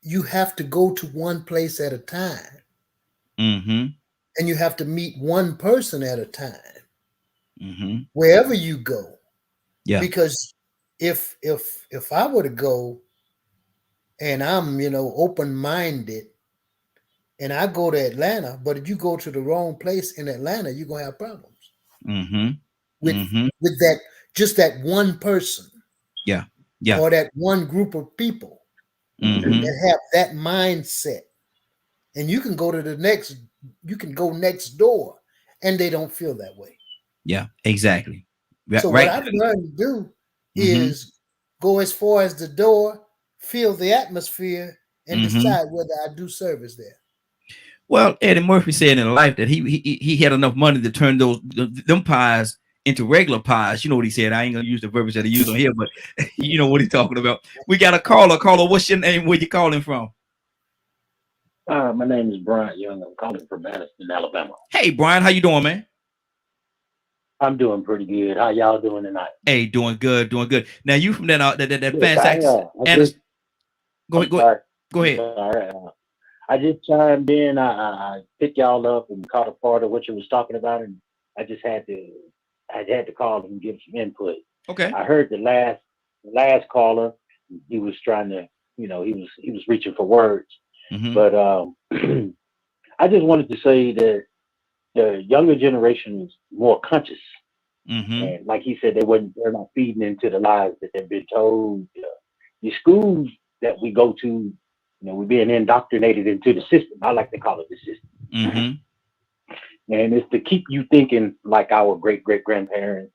you have to go to one place at a time. Mm-hmm. And you have to meet one person at a time. Mm-hmm. Wherever you go. Yeah. Because if I were to go and I'm, open-minded and I go to Atlanta, but if you go to the wrong place in Atlanta, you're gonna have problems. Mm-hmm. With that, just that one person. Yeah. Yeah. Or that one group of people that have that mindset. And you can go next door and they don't feel that way. Yeah, exactly. So what I've learned to do is go as far as the door, feel the atmosphere, and decide whether I do service there. Well, Eddie Murphy said in life that he had enough money to turn them pies into regular pies. You know what he said? I ain't gonna use the verbiage that he used on here, but you know what he's talking about. We got a caller. Caller, what's your name? Where you calling from? My name is Bryant Young. I'm calling from Anniston, Alabama. Hey, Brian, how you doing, man? I'm doing pretty good. How y'all doing tonight? Hey, doing good. Now you from that Yes, fans? Go ahead. Sorry. I just chimed in. I picked y'all up and caught a part of what you was talking about, and I just had to call and give some input. Okay. I heard the last caller. He was trying to, he was reaching for words, but I just wanted to say that the younger generation is more conscious, and like he said, they're not feeding into the lies that they've been told. The schools that we go to, we're being indoctrinated into the system. I like to call it the system. And it's to keep you thinking like our great-great-grandparents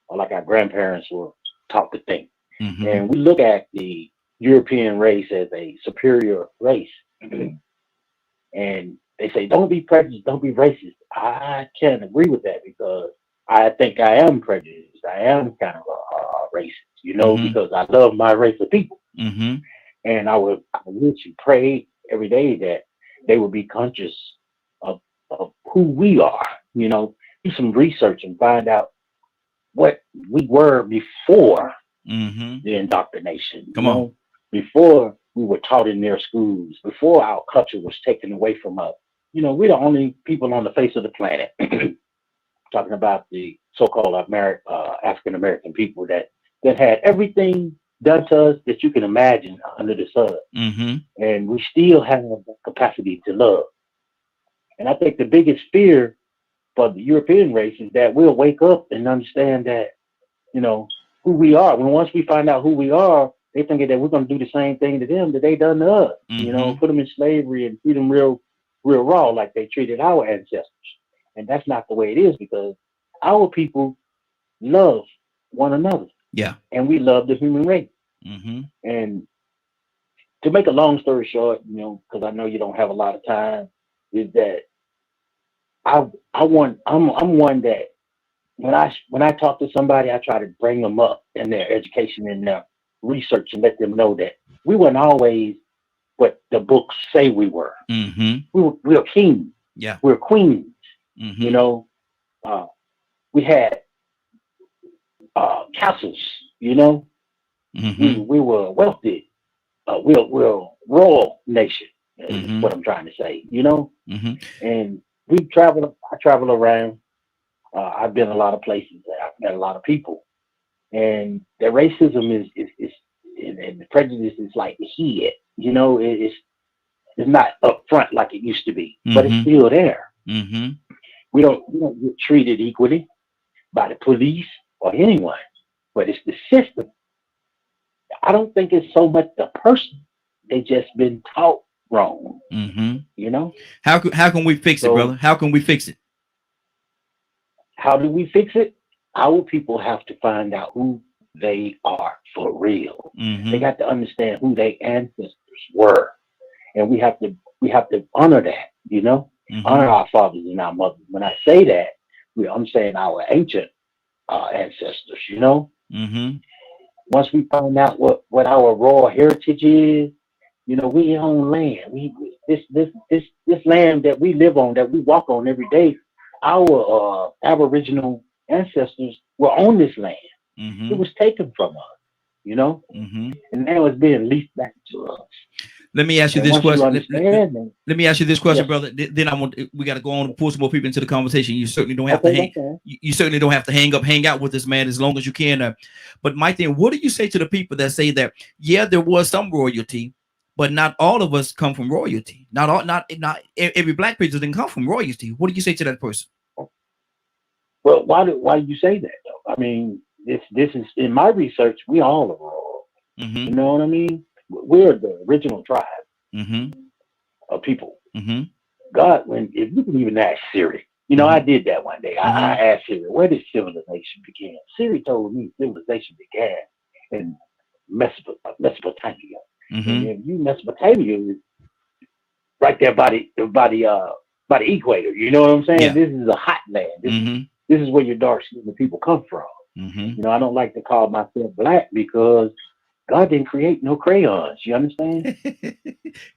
or like our grandparents were taught to think. Mm-hmm. And we look at the European race as a superior race. And they say, don't be prejudiced, don't be racist. I can't agree with that because I think I am prejudiced. I am kind of a racist, you know, because I love my race of people. And I literally pray every day that they would be conscious of who we are, you know, do some research and find out what we were before the indoctrination. Come on. Before we were taught in their schools, before our culture was taken away from us. You know, we're the only people on the face of the planet, talking about the so-called African American people that had everything done to us that you can imagine under the sun. And we still have the capacity to love. And I think the biggest fear for the European race is that we'll wake up and understand that, you know, who we are. Once we find out who we are, they think that we're going to do the same thing to them that they done to us. You know, put them in slavery and treat them real raw like they treated our ancestors. And that's not the way it is because our people love one another. Yeah. And we love the human race. And to make a long story short, you know, because I know you don't have a lot of time, is that I'm one that when I talk to somebody, I try to bring them up in their education and their research and let them know that we weren't always what the books say we were. We're kings. Yeah. We're queens. You know, we had castles. You know, we were wealthy. We're a royal nation. Is what I'm trying to say. You know, and I travel around. I've been a lot of places. I've met a lot of people, and the racism is and the prejudice is like hid. You know, it's not up front like it used to be, but it's still there. We don't get treated equally by the police or anyone, but it's the system. I don't think it's so much the person; they just been taught wrong. You know, how can we fix it, brother? How can we fix it? How do we fix it? Our people have to find out who they are for real. They got to understand who their ancestors were, and we have to honor that. You know, honor our fathers and our mothers. When I say that, I'm saying our ancient ancestors. You know, once we find out what our royal heritage is, you know, we own land. This land that we live on, that we walk on every day. Our Aboriginal ancestors were on this land. It was taken from us, you know, and now it's being leased back to us. Let me ask you this question. Let me ask you this question, yes. brother. Then we got to go on and pull some more people into the conversation. You certainly don't have to you certainly don't have to hang out with this man as long as you can. But my thing, what do you say to the people that say that there was some royalty, but not all of us come from royalty? Not every black person didn't come from royalty. What do you say to that person? Well, why do you say that though? I mean, this is in my research. We all are royal. You know what I mean? We're the original tribe of people. God, if you can even ask Siri, you know, I did that one day. I asked Siri, where did civilization begin? Siri told me civilization began in Mesopotamia. And Mesopotamia is right there by the equator. You know what I'm saying? Yeah. This is a hot land. This is where your dark skinned people come from. You know, I don't like to call myself black because God didn't create no crayons. You understand?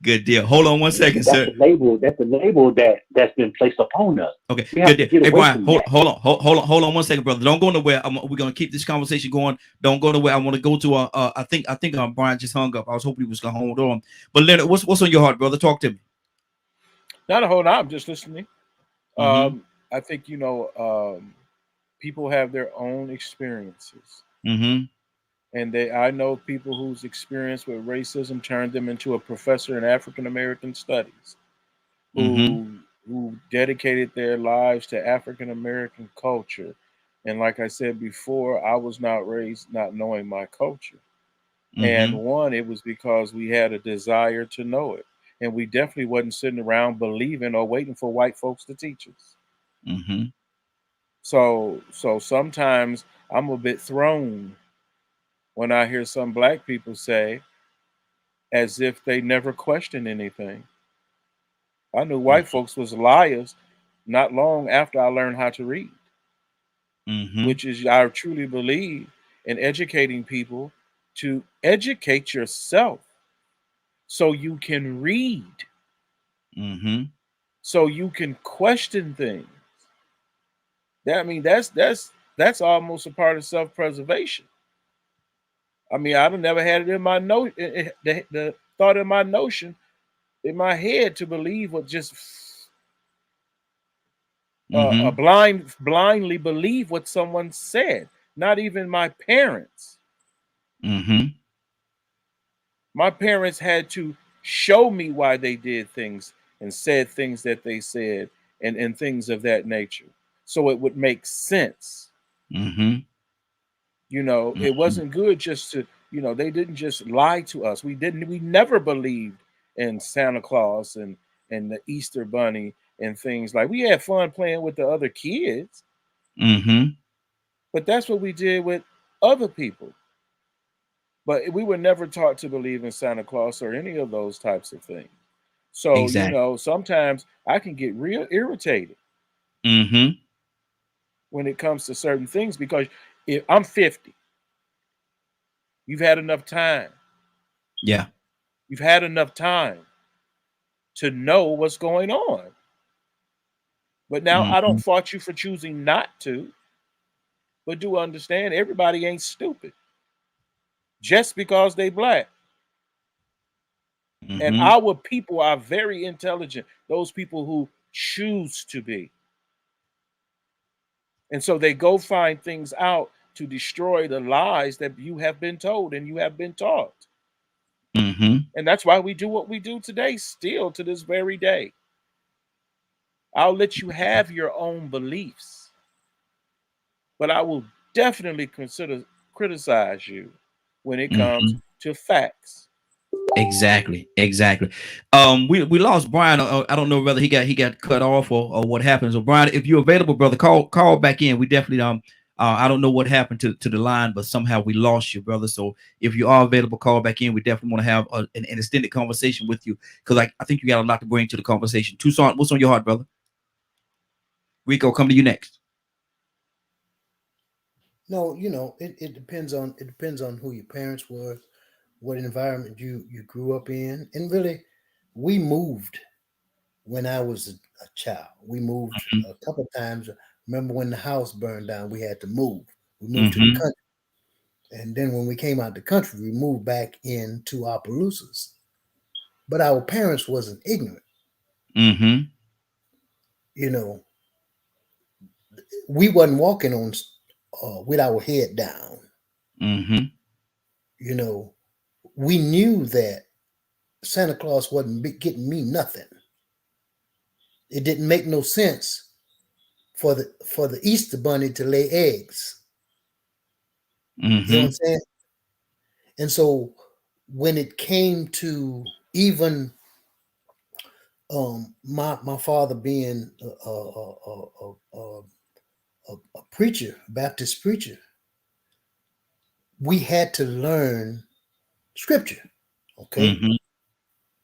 Good deal. Hold on one second, sir. That's a label that's been placed upon us. Okay, good deal. Hey, Brian, hold on one second, brother. Don't go nowhere. We're gonna keep this conversation going. Don't go nowhere. I want to go to I think Brian just hung up. I was hoping he was gonna hold on. But Leonard, what's on your heart, brother? Talk to me. Not a whole lot. I'm just listening. I think, you know, people have their own experiences. And I know people whose experience with racism turned them into a professor in African American studies, who dedicated their lives to African American culture. And like I said before, I was not raised not knowing my culture. And it was because we had a desire to know it. And we definitely wasn't sitting around believing or waiting for white folks to teach us. Mm-hmm. So sometimes I'm a bit thrown when I hear some black people say, as if they never questioned anything. I knew white folks was liars not long after I learned how to read, Mm-hmm. which is, I truly believe in educating people to educate yourself so you can read, Mm-hmm. so you can question things. That, I mean, that's almost a part of self-preservation. I mean, I've never had it in my the thought in my notion in my head to believe or just Mm-hmm. blindly believe what someone said. Not even my parents. Mm-hmm. My parents had to show me why they did things and said things that they said, and things of that nature, so it would make sense. Mm-hmm. You know, it Mm-hmm. wasn't good just to, you know, they didn't just lie to us. We never believed in Santa Claus and the Easter Bunny and things. Like, we had fun playing with the other kids, Mm-hmm. but that's what we did with other people. But we were never taught to believe in Santa Claus or any of those types of things. So, you Exactly. know, sometimes I can get real irritated Mm-hmm. when it comes to certain things, because if I'm 50, you've had enough time. Yeah. You've had enough time to know what's going on. But now I Mm-hmm. don't fault you for choosing not to, but do understand everybody ain't stupid just because they black. And Mm-hmm. our people are very intelligent, those people who choose to be. And so they go find things out to destroy the lies that you have been told and you have been taught. Mm-hmm. And that's why we do what we do today, still to this very day. I'll let you have your own beliefs, but I will definitely consider criticize you when it comes Mm-hmm. to facts. Exactly. Exactly. We lost Brian. I don't know whether he got cut off or what happened. So Brian, if you're available, brother, call back in. We definitely I don't know what happened to the line, but somehow we lost you, brother. So if you are available, call back in. We definitely want to have an extended conversation with you, because I think you got a lot to bring to the conversation. Tucson, what's on your heart, brother? Rico, come to you next. No, you know, it depends on who your parents were, what environment you grew up in, and really, we moved when I was a child. We moved a couple of times. Remember when the house burned down, we had to move. We moved to the Mm-hmm. country, and then when we came out the country, we moved back into Opelousas. But our parents wasn't ignorant. Mm-hmm. You know, we wasn't walking on with our head down. Mm-hmm. You know, we knew that Santa Claus wasn't getting me nothing. It didn't make no sense for the Easter Bunny to lay eggs. You know what Mm-hmm. I'm saying? And so when it came to even my father being a preacher, a Baptist preacher, we had to learn scripture, okay, Mm-hmm.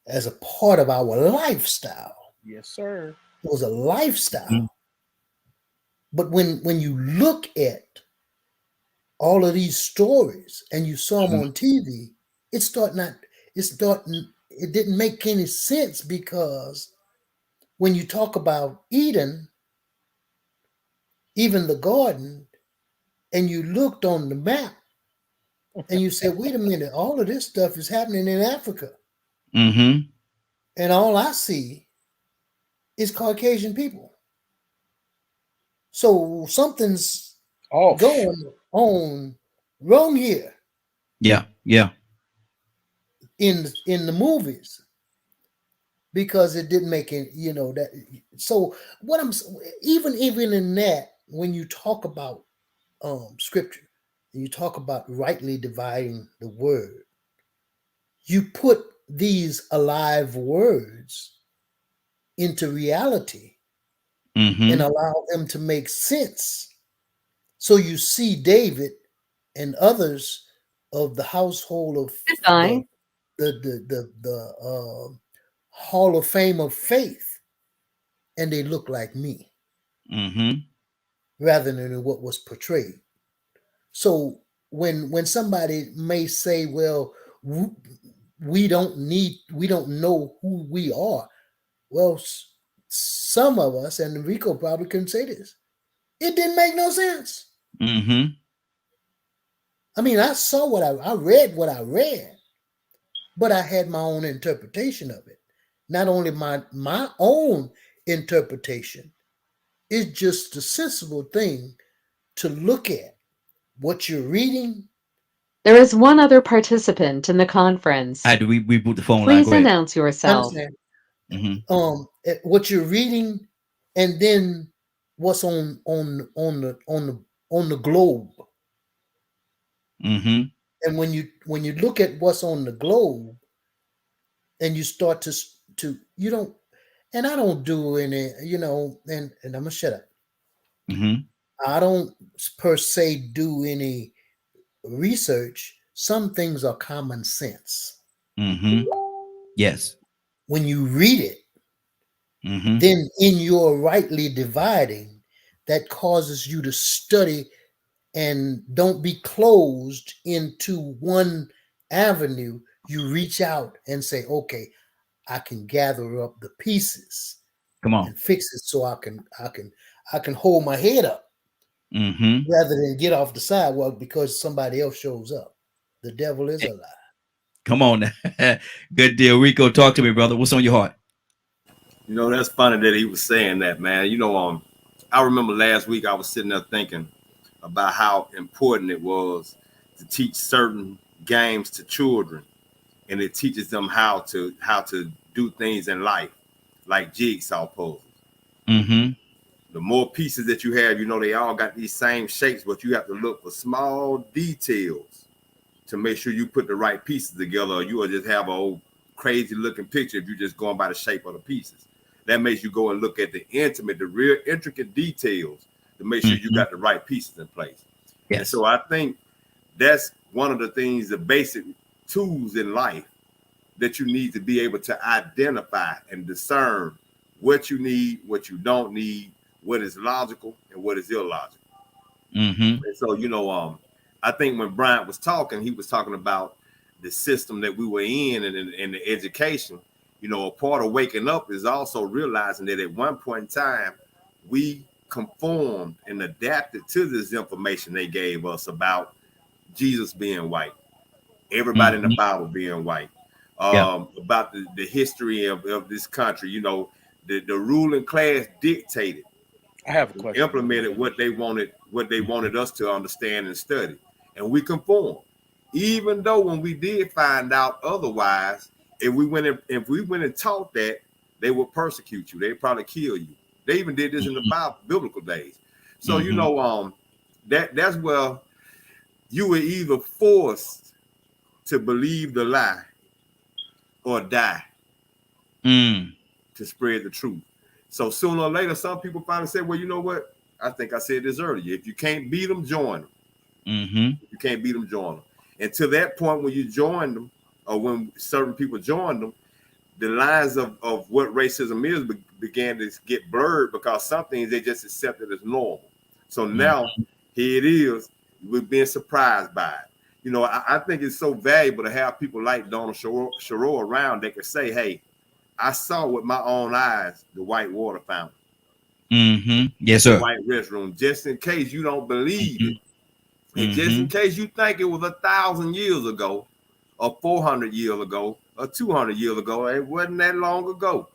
as a part of our lifestyle. Yes, sir. It was a Mm-hmm. lifestyle. But when you look at all of these stories and you saw them on TV, it didn't make any sense, because when you talk about Eden, even the garden, and you looked on the map and you said, wait a minute, all of this stuff is happening in Africa. Mm-hmm. And all I see is Caucasian people. So something's Off. going on wrong here Yeah. Yeah. in the movies, because it didn't make it, you know, that. So what I'm even in that, when you talk about scripture and you talk about rightly dividing the word, you put these alive words into reality, and allow them to make sense. So you see David and others of the household of the Hall of Fame of faith, and they look like me, rather than what was portrayed. So when somebody may say, "Well, we don't know who we are," well, some of us, and Rico probably couldn't say this, it didn't make no sense. I mean, I saw I read what I read, but I had my own interpretation of it. Not only my own interpretation, it's just a sensible thing to look at what you're reading. There is one other participant in the conference. We boot the phone Please line. announce yourself. What you're reading, and then what's on the globe. And when you look at what's on the globe, and you start to you don't, and I don't do any, and I'm gonna shut up. I don't per se do any research. Some things are common sense. Yes. When you read it, then in your rightly dividing, that causes you to study and don't be closed into one avenue. You reach out and say, okay, I can gather up the pieces. Come on. And fix it so I can hold my head up rather than get off the sidewalk because somebody else shows up. The devil is a lie. Come on. Good deal. Rico, talk to me, brother. What's on your heart? That's funny that he was saying that, man. I remember last week I was sitting there thinking about how important it was to teach certain games to children, and it teaches them how to do things in life, like jigsaw puzzles. The more pieces that you have, they all got these same shapes, but you have to look for small details to make sure you put the right pieces together, or you will just have an old crazy looking picture if you're just going by the shape of the pieces. That makes you go and look at the real intricate details to make sure you got the right pieces in place. Yes. And so I think that's one of the things, the basic tools in life that you need to be able to identify and discern what you need, what you don't need, what is logical and what is illogical. And so, I think when Bryant was talking, he was talking about the system that we were in and the education. A part of waking up is also realizing that at one point in time, we conformed and adapted to this information they gave us about Jesus being white, everybody in the Bible being white, about the history of this country. The ruling class dictated. I have a question. Implemented what they wanted us to understand and study, and we conformed. Even though when we did find out otherwise, if we went and taught that, they would persecute you. They'd probably kill you. They even did this in the biblical days. So that's where you were either forced to believe the lie or die to spread the truth. So sooner or later, some people finally said, well, you know what? I think I said this earlier. If you can't beat them, join them. If you can't beat them, join them. And to that point, when you join them, or when certain people joined them, the lines of what racism is began to get blurred, because some things they just accepted as normal. So now here it is, we're being surprised by it. I think it's so valuable to have people like Donald Shiro around that can say, hey, I saw with my own eyes the white water fountain. Yes, sir. The white restroom, just in case you don't believe it. And just in case you think it was 1,000 years ago, or 400 years ago, or 200 years ago, it wasn't that long ago.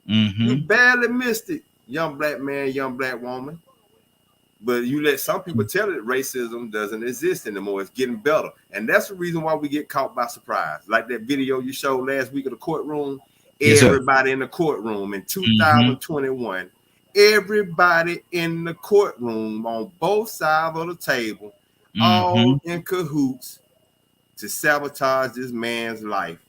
You barely missed it, young black man, young black woman. But you let some people tell it that racism doesn't exist anymore. It's getting better. And that's the reason why we get caught by surprise. Like that video you showed last week of the courtroom, everybody in the courtroom in 2021, everybody in the courtroom on both sides of the table, all in cahoots to sabotage this man's life,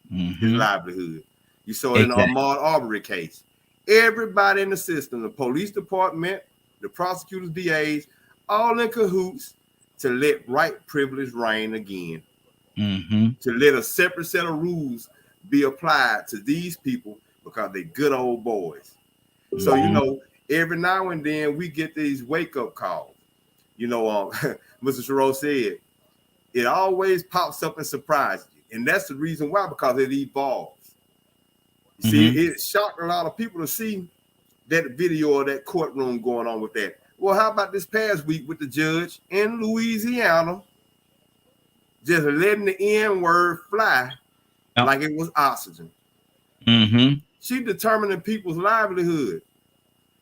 his livelihood. You saw it in the Ahmaud Arbery case. everybody in the system, the police department, the prosecutors, DAs, all in cahoots to let white privilege reign again. To let a separate set of rules be applied to these people because they're good old boys. So, you know, every now and then we get these wake-up calls. You know, Mr. Sherrill said, it always pops up and surprises you. And that's the reason why, because it evolves. You see, it shocked a lot of people to see that video of that courtroom going on with that. Well, how about this past week with the judge in Louisiana just letting the N-word fly like it was oxygen? She determining people's livelihood.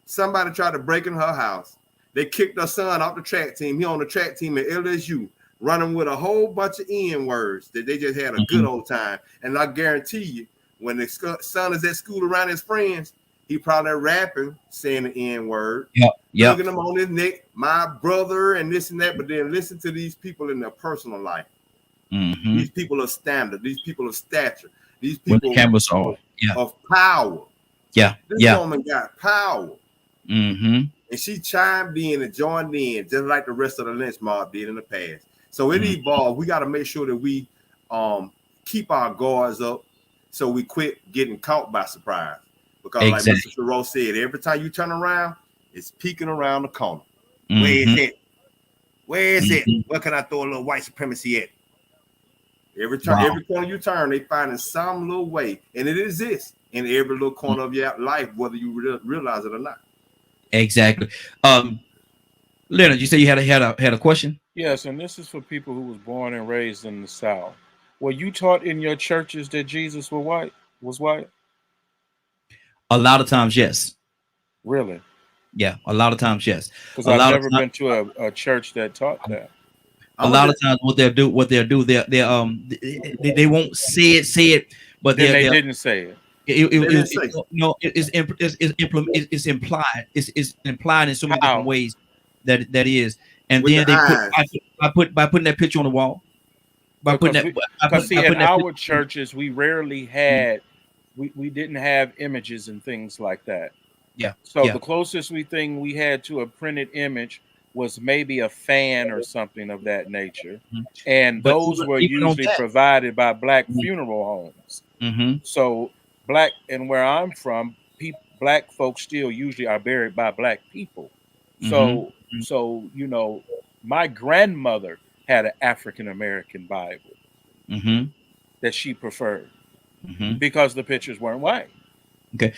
Somebody tried to break in her house. They kicked her son off the track team. He on the track team at LSU, running with a whole bunch of N-words that they just had a good old time. And I guarantee you, when the son is at school around his friends, he probably rapping, saying the N-word, hugging him on his neck, my brother, and this and that. But then listen to these people in their personal life. These people of standard, these people of stature, these people of power. This woman got power. And she chimed in and joined in just like the rest of the lynch mob did in the past. So it evolved. We got to make sure that we keep our guards up so we quit getting caught by surprise. Because like Mr. Sherrill said, every time you turn around, it's peeking around the corner. Where is it? Where is it? Where can I throw a little white supremacy at? Every corner you turn, they find in some little way, and it exists in every little corner of your life, whether you realize it or not. Exactly. Leonard, you say you had a question? Yes, and this is for people who was born and raised in the South. Were you taught in your churches that Jesus was white? A lot of times, yes. Really? Yeah, a lot of times, yes. Because I've never been to a church that taught that. A lot of times, what they'll do, they won't say it, but they didn't say it. It's implied. It's implied in so many different ways that is, and then by putting that picture on the wall. Because in our churches, we rarely had, we didn't have images and things like that. So the closest thing we had to a printed image was maybe a fan or something of that nature, and those were usually provided by Black funeral homes. So Black, and where I'm from, Black folks still usually are buried by Black people. So you know, my grandmother had an African American Bible that she preferred because the pictures weren't white. Okay,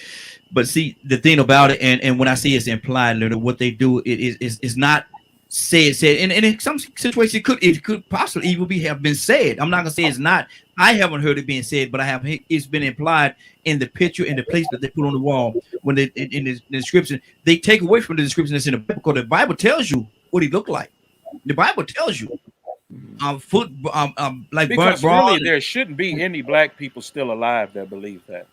but see, the thing about it, and when I say it's implied, what they do is not said, and in some situations it could possibly even have been said. I'm not gonna say it's not. I haven't heard it being said, but it's been implied in the picture, in the place that they put on the wall. When they in the description, they take away from the description that's in the Bible, because the Bible tells you what he looked like. The Bible tells you like because broad. Really, there shouldn't be any Black people still alive that believe that.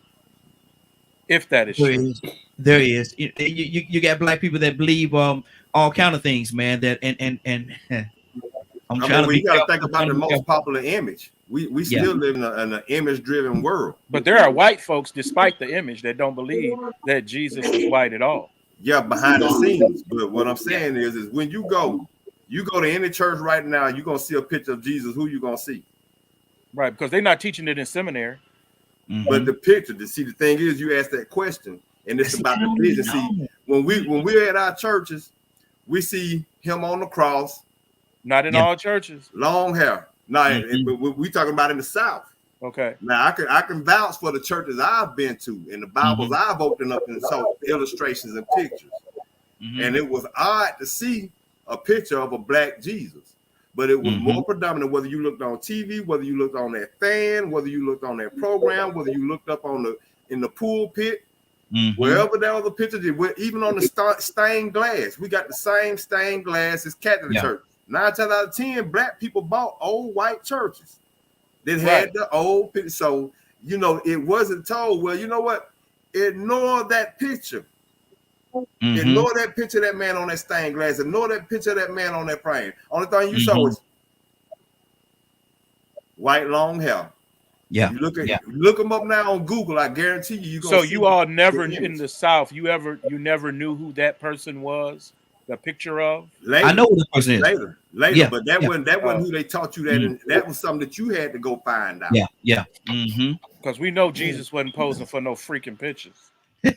If that is true, there is. You got Black people that believe all kind of things, man. That and I'm trying to be. You got to think about the most popular image. We still live in an image-driven world. But there are white folks, despite the image, that don't believe that Jesus is white at all. Yeah, behind the scenes. But what I'm saying is when you go to any church right now, you're gonna see a picture of Jesus. Who you gonna see? Right, because they're not teaching it in seminary. But the picture, the thing is, you ask that question, and it's about the vision. See, when we're at our churches, we see him on the cross. Not in all churches. Long hair. No, we talking about in the South. Okay. Now I can vouch for the churches I've been to and the Bibles I've opened up and saw illustrations and pictures. And it was odd to see a picture of a Black Jesus. But it was more predominant, whether you looked on TV, whether you looked on that fan, whether you looked on that program, whether you looked up in the pulpit, wherever there was a picture, even on the stained glass. We got the same stained glass as Catholic church. 9 times out of 10, Black people bought old white churches that had the old picture. So, you know, it wasn't told, well, you know what? Ignore that picture. Ignore that picture of that man on that stained glass. Ignore that picture of that man on that frame. Only thing you saw was white long hair, Yeah. You look them up now on Google. I guarantee you. So you all never in the South. You never knew who that person was. The picture of. Later, I know who the person is. Later. Yeah, But that wasn't who they taught you that. And that was something that you had to go find out. Yeah. Mm-hmm. Because we know Jesus wasn't posing for no freaking pictures. Trying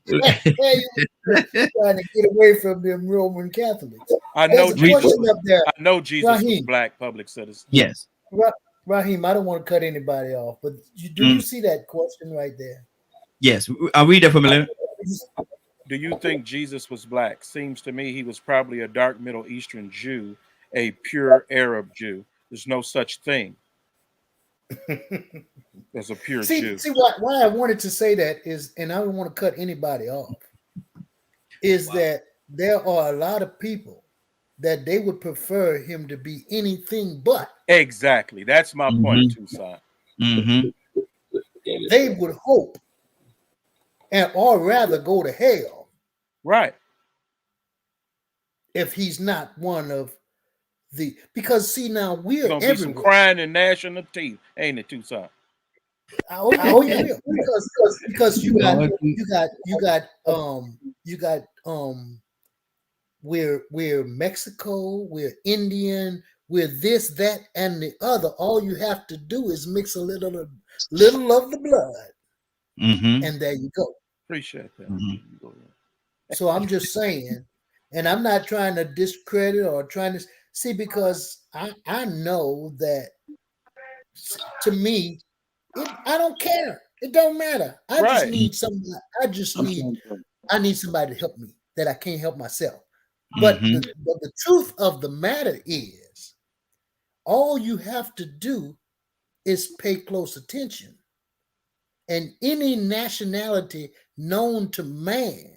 to get away from them Roman Catholics. I know Jesus Raheem. was black public citizen. Yes. Raheem, I don't want to cut anybody off, but do you see that question right there? Yes. I'll read that for a minute. Do you think Jesus was black? Seems to me he was probably a dark Middle Eastern Jew, a pure Arab Jew. There's no such thing as a pure Jew. See why I wanted to say that is, and I don't want to cut anybody off, is that there are a lot of people that they would prefer him to be anything but. Exactly. That's my point, Tucson. Mm-hmm. They would hope or rather go to hell. Right. If he's not one of the, because see now we're gonna everywhere. Be some crying and gnashing of teeth, ain't it, Tucson? Oh yeah, because you got we're Mexico, we're Indian, we're this, that, and the other. All you have to do is mix a little of the blood, and there you go. Appreciate that. Mm-hmm. So I'm just saying, and I'm not trying to discredit or trying to see, because I know that to me, I don't care. It don't matter. I just need somebody. I need somebody to help me that I can't help myself. But the truth of the matter is, all you have to do is pay close attention. And any nationality known to man,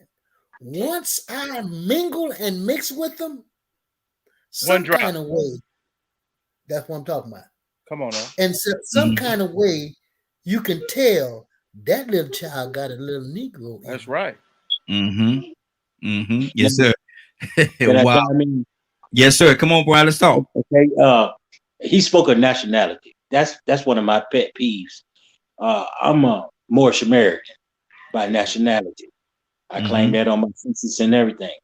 once I mingle and mix with them, some kind of way, that's what I'm talking about. Come on now. And so, some kind of way, you can tell that little child got a little Negro. That's right. Yes, sir. Wow. Yes, sir. Come on, Brian. Let's talk. Okay. He spoke of nationality. That's one of my pet peeves. I'm a Moorish American by nationality. I claim that on my census and everything.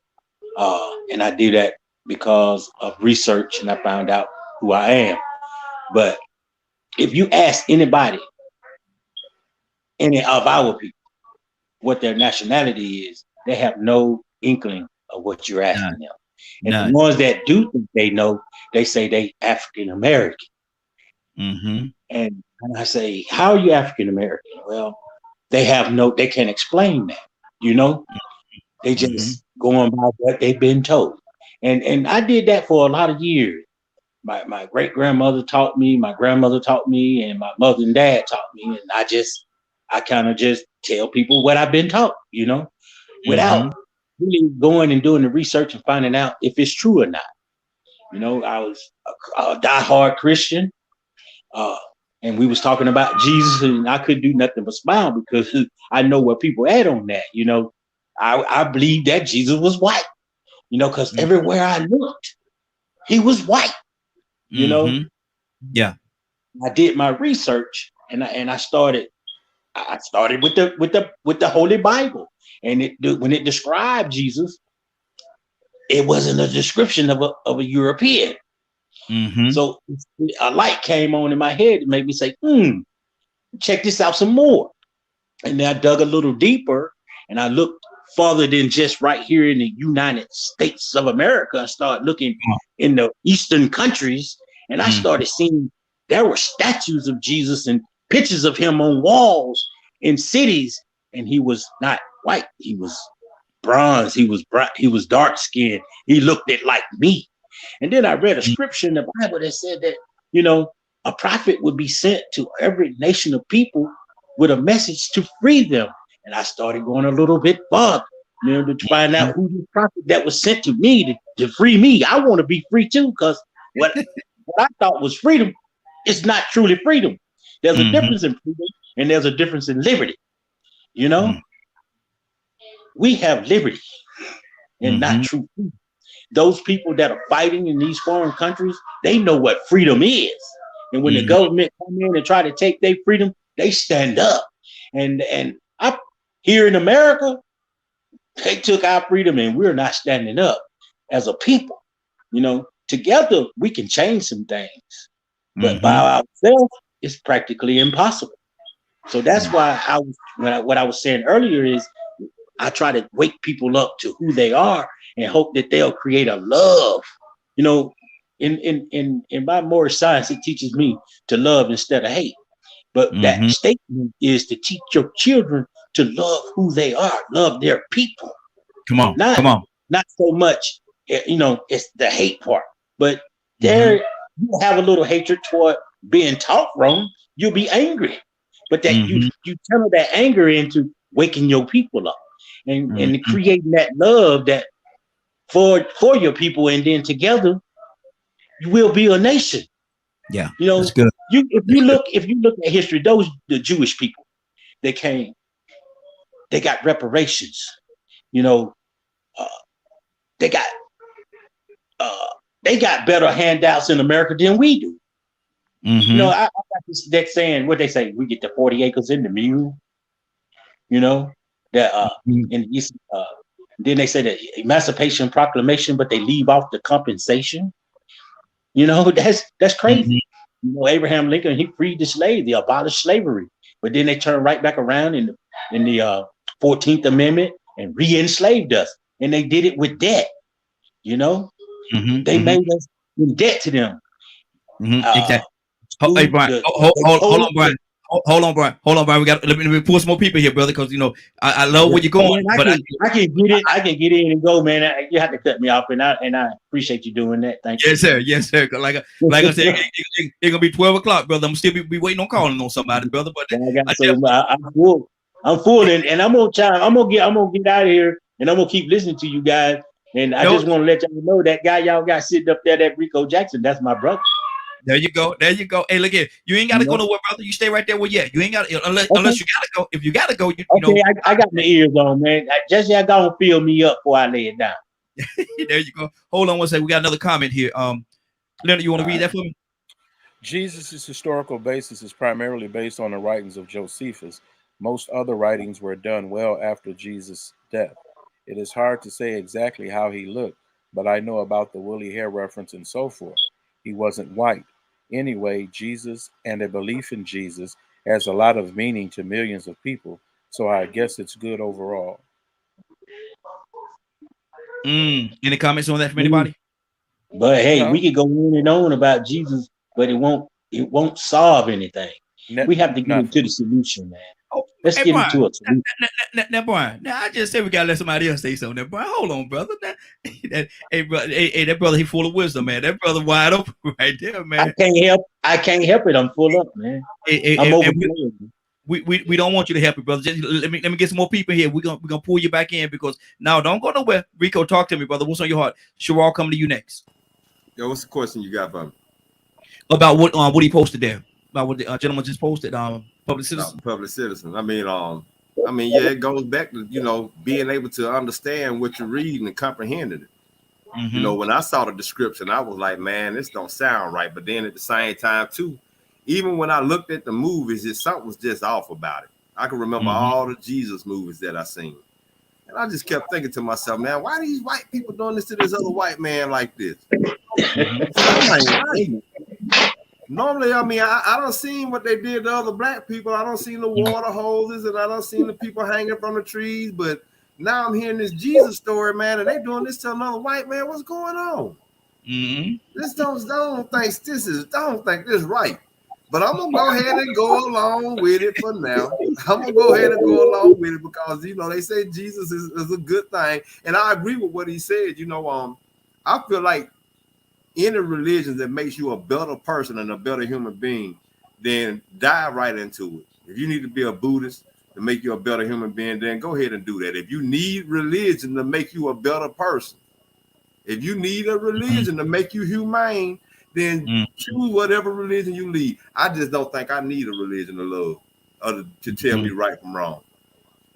And I do that because of research, and I found out who I am. But if you ask anybody, any of our people, what their nationality is, they have no inkling of what you're asking them. And the ones that do think they know, they say they African American. And I say, how are you African American? Well, they can't explain that, you know? They just going by what they've been told. And I did that for a lot of years. My great grandmother taught me, my grandmother taught me, and my mother and dad taught me. And I kind of just tell people what I've been taught, you know, without really going and doing the research and finding out if it's true or not. You know, I was a diehard Christian, and we was talking about Jesus, and I couldn't do nothing but smile because I know where people at on that. You know, I believe that Jesus was white, you know, because everywhere I looked, he was white. You know, I did my research, and I started with the Holy Bible, and when it described Jesus, it wasn't a description of a European. So a light came on in my head and made me say, check this out some more. And then I dug a little deeper, and I looked farther than just right here in the United States of America. I started looking in the Eastern countries, and I started seeing there were statues of Jesus and pictures of him on walls in cities, and he was not white. He was bronze. He was bright. He was dark skinned. He looked it like me. And then I read a scripture in the Bible that said that, you know, a prophet would be sent to every nation of people with a message to free them. And I started going a little bit farther, you know, to find out who the prophet that was sent to me to free me. I want to be free too, because what I thought was freedom is not truly freedom. There's a difference in freedom, and there's a difference in liberty. You know, we have liberty and not true freedom. Those people that are fighting in these foreign countries, they know what freedom is. And when the government come in and try to take their freedom, they stand up. And I here in America, they took our freedom and we're not standing up as a people. You know, together we can change some things, but by ourselves, it's practically impossible. So that's why what I was saying earlier is I try to wake people up to who they are and hope that they'll create a love. You know, in my Moorish science, it teaches me to love instead of hate. But that statement is to teach your children to love who they are, love their people. Not so much, you know, it's the hate part. But there you have a little hatred toward being taught wrong, you'll be angry. But that you channel that anger into waking your people up and creating that love that for your people, and then together you will be a nation. Yeah, you know, that's good. If you look at history, the Jewish people, they came, they got reparations. You know, they got better handouts in America than we do. You know, I got this that saying, what they say, we get the 40 acres in the mule. You know, that and then they say the Emancipation Proclamation, but they leave off the compensation. You know, that's crazy. You know, Abraham Lincoln, he freed the slaves, they abolished slavery, but then they turned right back around in the 14th Amendment and re-enslaved us, and they did it with debt. You know, they made us in debt to them. Exactly. Hey, Brian, hold on, Brian. Hold on, Brian. We got let me pull some more people here, brother, because you know I love where you're going. Man, I can get it. I can get in and go, man. You have to cut me off, and I appreciate you doing that. Thank you. Yes, sir. Like I said, it's gonna be 12 o'clock, brother. I'm still be waiting on calling on somebody, brother. But I'm full. I'm full, and I'm gonna try. I'm gonna get out of here, and I'm gonna keep listening to you guys. And I just want to let y'all know that guy y'all got sitting up there, that Rico Jackson, that's my brother. There you go. Hey, look here. You ain't got to go nowhere, brother. You stay right there where you at. You ain't got to, unless you got to go. If you got to go, you know. I got my ears on, man. Just y'all gonna fill me up before I lay it down. There you go. Hold on one second. We got another comment here. Leonard, you want to read that for me? Jesus' historical basis is primarily based on the writings of Josephus. Most other writings were done well after Jesus' death. It is hard to say exactly how he looked, but I know about the woolly hair reference and so forth. He wasn't white. Anyway, Jesus and a belief in Jesus has a lot of meaning to millions of people, so I guess it's good overall. Any comments on that from anybody? But hey, we could go on and on about Jesus, but it won't solve anything. We have to get into the solution, man. Let's get into it. Now, Brian. Now I just said we gotta let somebody else say something. Brian, hold on, brother. That brother, he full of wisdom, man. That brother wide open right there, man. I can't help it. I'm full up, man. We don't want you to help it, brother. Just let me get some more people here. We're gonna pull you back in because now don't go nowhere. Rico, talk to me, brother. What's on your heart? Sherrod, coming to you next. Yo, what's the question you got for me? About what he posted there. About what the gentleman just posted. Public citizen. Public citizen. I mean, yeah, it goes back to, you know, being able to understand what you're reading and comprehending it. You know, when I saw the description, I was like, man, this don't sound right. But then at the same time, too, even when I looked at the movies, something was just off about it. I can remember all the Jesus movies that I seen. And I just kept thinking to myself, man, why are these white people doing this to this other white man like this? Normally, I mean, I don't seen what they did to other black people. I don't seen the water hoses, and I don't seen the people hanging from the trees. But now I'm hearing this Jesus story, man, and they doing this to another white man. What's going on? This don't think this is right. But I'm gonna go ahead and go along with it for now. I'm gonna go ahead and go along with it because, you know, they say Jesus is a good thing, and I agree with what he said. You know, I feel like any religion that makes you a better person and a better human being, then dive right into it. If you need to be a Buddhist to make you a better human being, then go ahead and do that. If you need religion to make you a better person, if you need a religion to make you humane, then choose whatever religion you need. I just don't think I need a religion to love or to tell me right from wrong.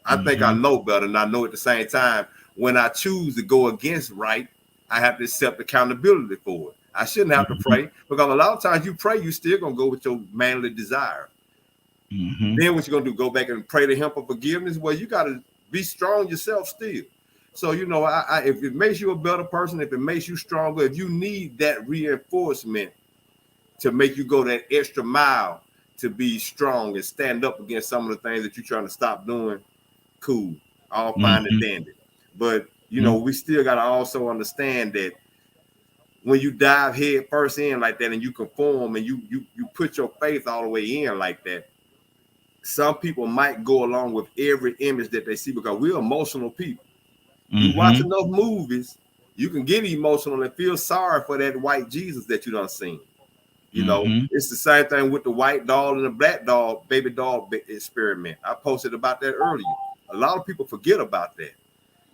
I think I know better, and I know at the same time, when I choose to go against right, I have to accept accountability for it. I shouldn't have to pray, because a lot of times you pray, you still gonna go with your manly desire. Then what you're gonna do? Go back and pray to him for forgiveness? Well, you gotta be strong yourself still. So you know, if it makes you a better person, if it makes you stronger, if you need that reinforcement to make you go that extra mile to be strong and stand up against some of the things that you're trying to stop doing, cool, all fine and dandy. But you know, we still gotta also understand that when you dive head first in like that and you conform and you put your faith all the way in like that, some people might go along with every image that they see, because we're emotional people. You watch enough movies, you can get emotional and feel sorry for that white Jesus that you done seen. You know, it's the same thing with the white doll and the black doll, baby doll experiment. I posted about that earlier. A lot of people forget about that.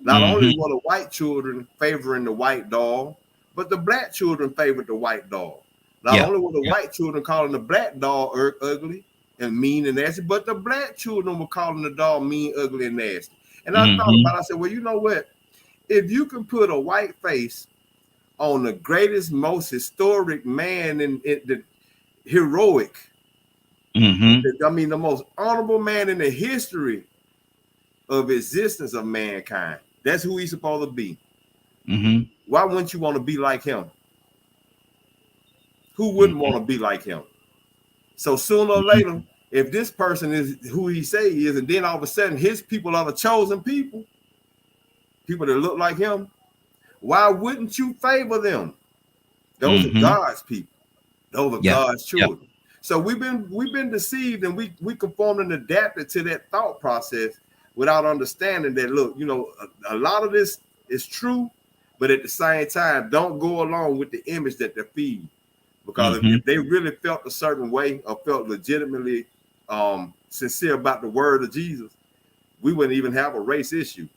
Not only were the white children favoring the white doll, but the black children favored the white doll. Not only were the white children calling the black doll ugly and mean and nasty, but the black children were calling the doll mean, ugly, and nasty. And I thought about it, I said, well, you know what? If you can put a white face on the greatest, most historic man in the heroic, I mean, the most honorable man in the history of existence of mankind, that's who he's supposed to be. Why wouldn't you want to be like him? Who wouldn't want to be like him? So sooner or later, if this person is who he say he is, and then all of a sudden his people are the chosen people, people that look like him, why wouldn't you favor them? Those are God's people. Those are God's children. So we've been deceived, and we conformed and adapted to that thought process without understanding that, look, you know, a lot of this is true, but at the same time, don't go along with the image that they're feeding. Because if they really felt a certain way or felt legitimately sincere about the word of Jesus, we wouldn't even have a race issue.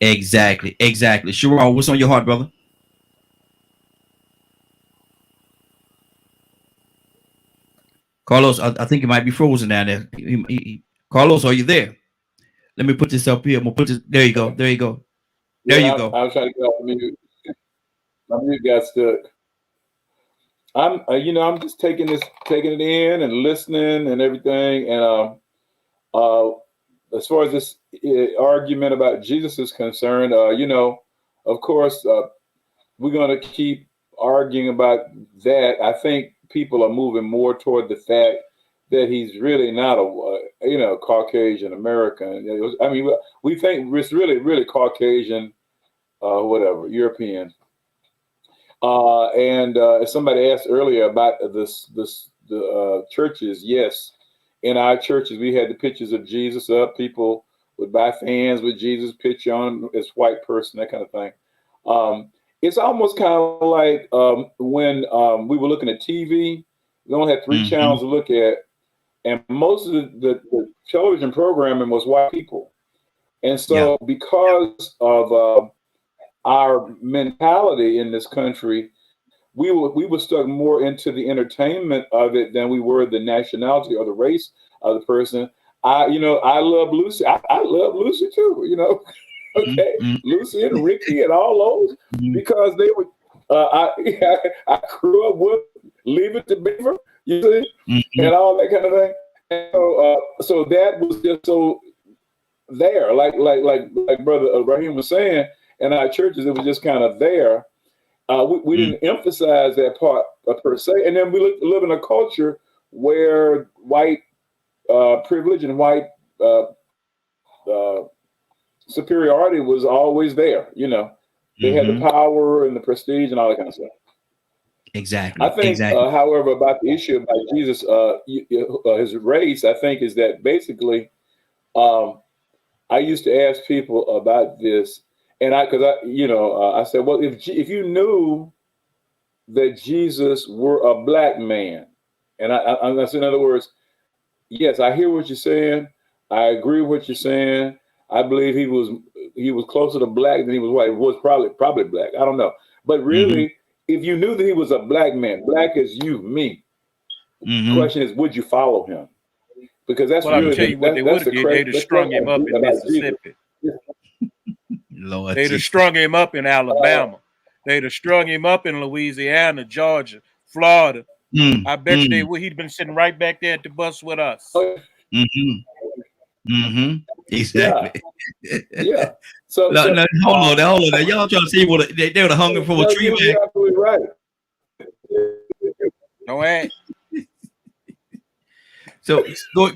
Exactly. Sherrod, what's on your heart, brother? Carlos, I think it might be frozen down there. Carlos, are you there? Let me put this up here. I'm gonna put this. There you go. There you go. I was trying to get off the mute. My mute got stuck. I'm just taking it in and listening and everything. And as far as this argument about Jesus is concerned, of course, we're going to keep arguing about that. I think people are moving more toward the fact that he's really not a Caucasian American. I mean, we think it's really Caucasian, European. And as somebody asked earlier about the churches, yes, in our churches we had the pictures of Jesus up. People would buy fans with Jesus' picture on as white person, that kind of thing. It's almost kind of like when we were looking at TV. We only had 3 channels to look at, and most of the television programming was white people. And so because of our mentality in this country, we were stuck more into the entertainment of it than we were the nationality or the race of the person. I love Lucy. I love Lucy too, okay, Lucy and Ricky and all those, because they were, I grew up with Leave It to Beaver, you see, and all that kind of thing. And so that was just so there, like Brother Raheem was saying, in our churches, it was just kind of there. We didn't emphasize that part per se. And then we live in a culture where white privilege and white superiority was always there. They had the power and the prestige and all that kind of stuff. Exactly. I think, however, about the issue about Jesus, his race, I think is that basically, I used to ask people about this. And I said, well, if you knew that Jesus were a black man, and I said, in other words, yes, I hear what you're saying. I agree with what you're saying. I believe he was closer to black than he was white. He was probably black. I don't know. But really, if you knew that he was a black man, black as you, me, the question is, would you follow him? Because that's really, I'll tell you what they would have did. They'd have strung him up in Mississippi. Lord, they'd have strung him up in Alabama. They'd have strung him up in Louisiana, Georgia, Florida. I bet you they would. He'd been sitting right back there at the bus with us. Exactly. Yeah. So, hold on. Y'all trying to see what they would have hung for a tree. You're absolutely right. No way. So go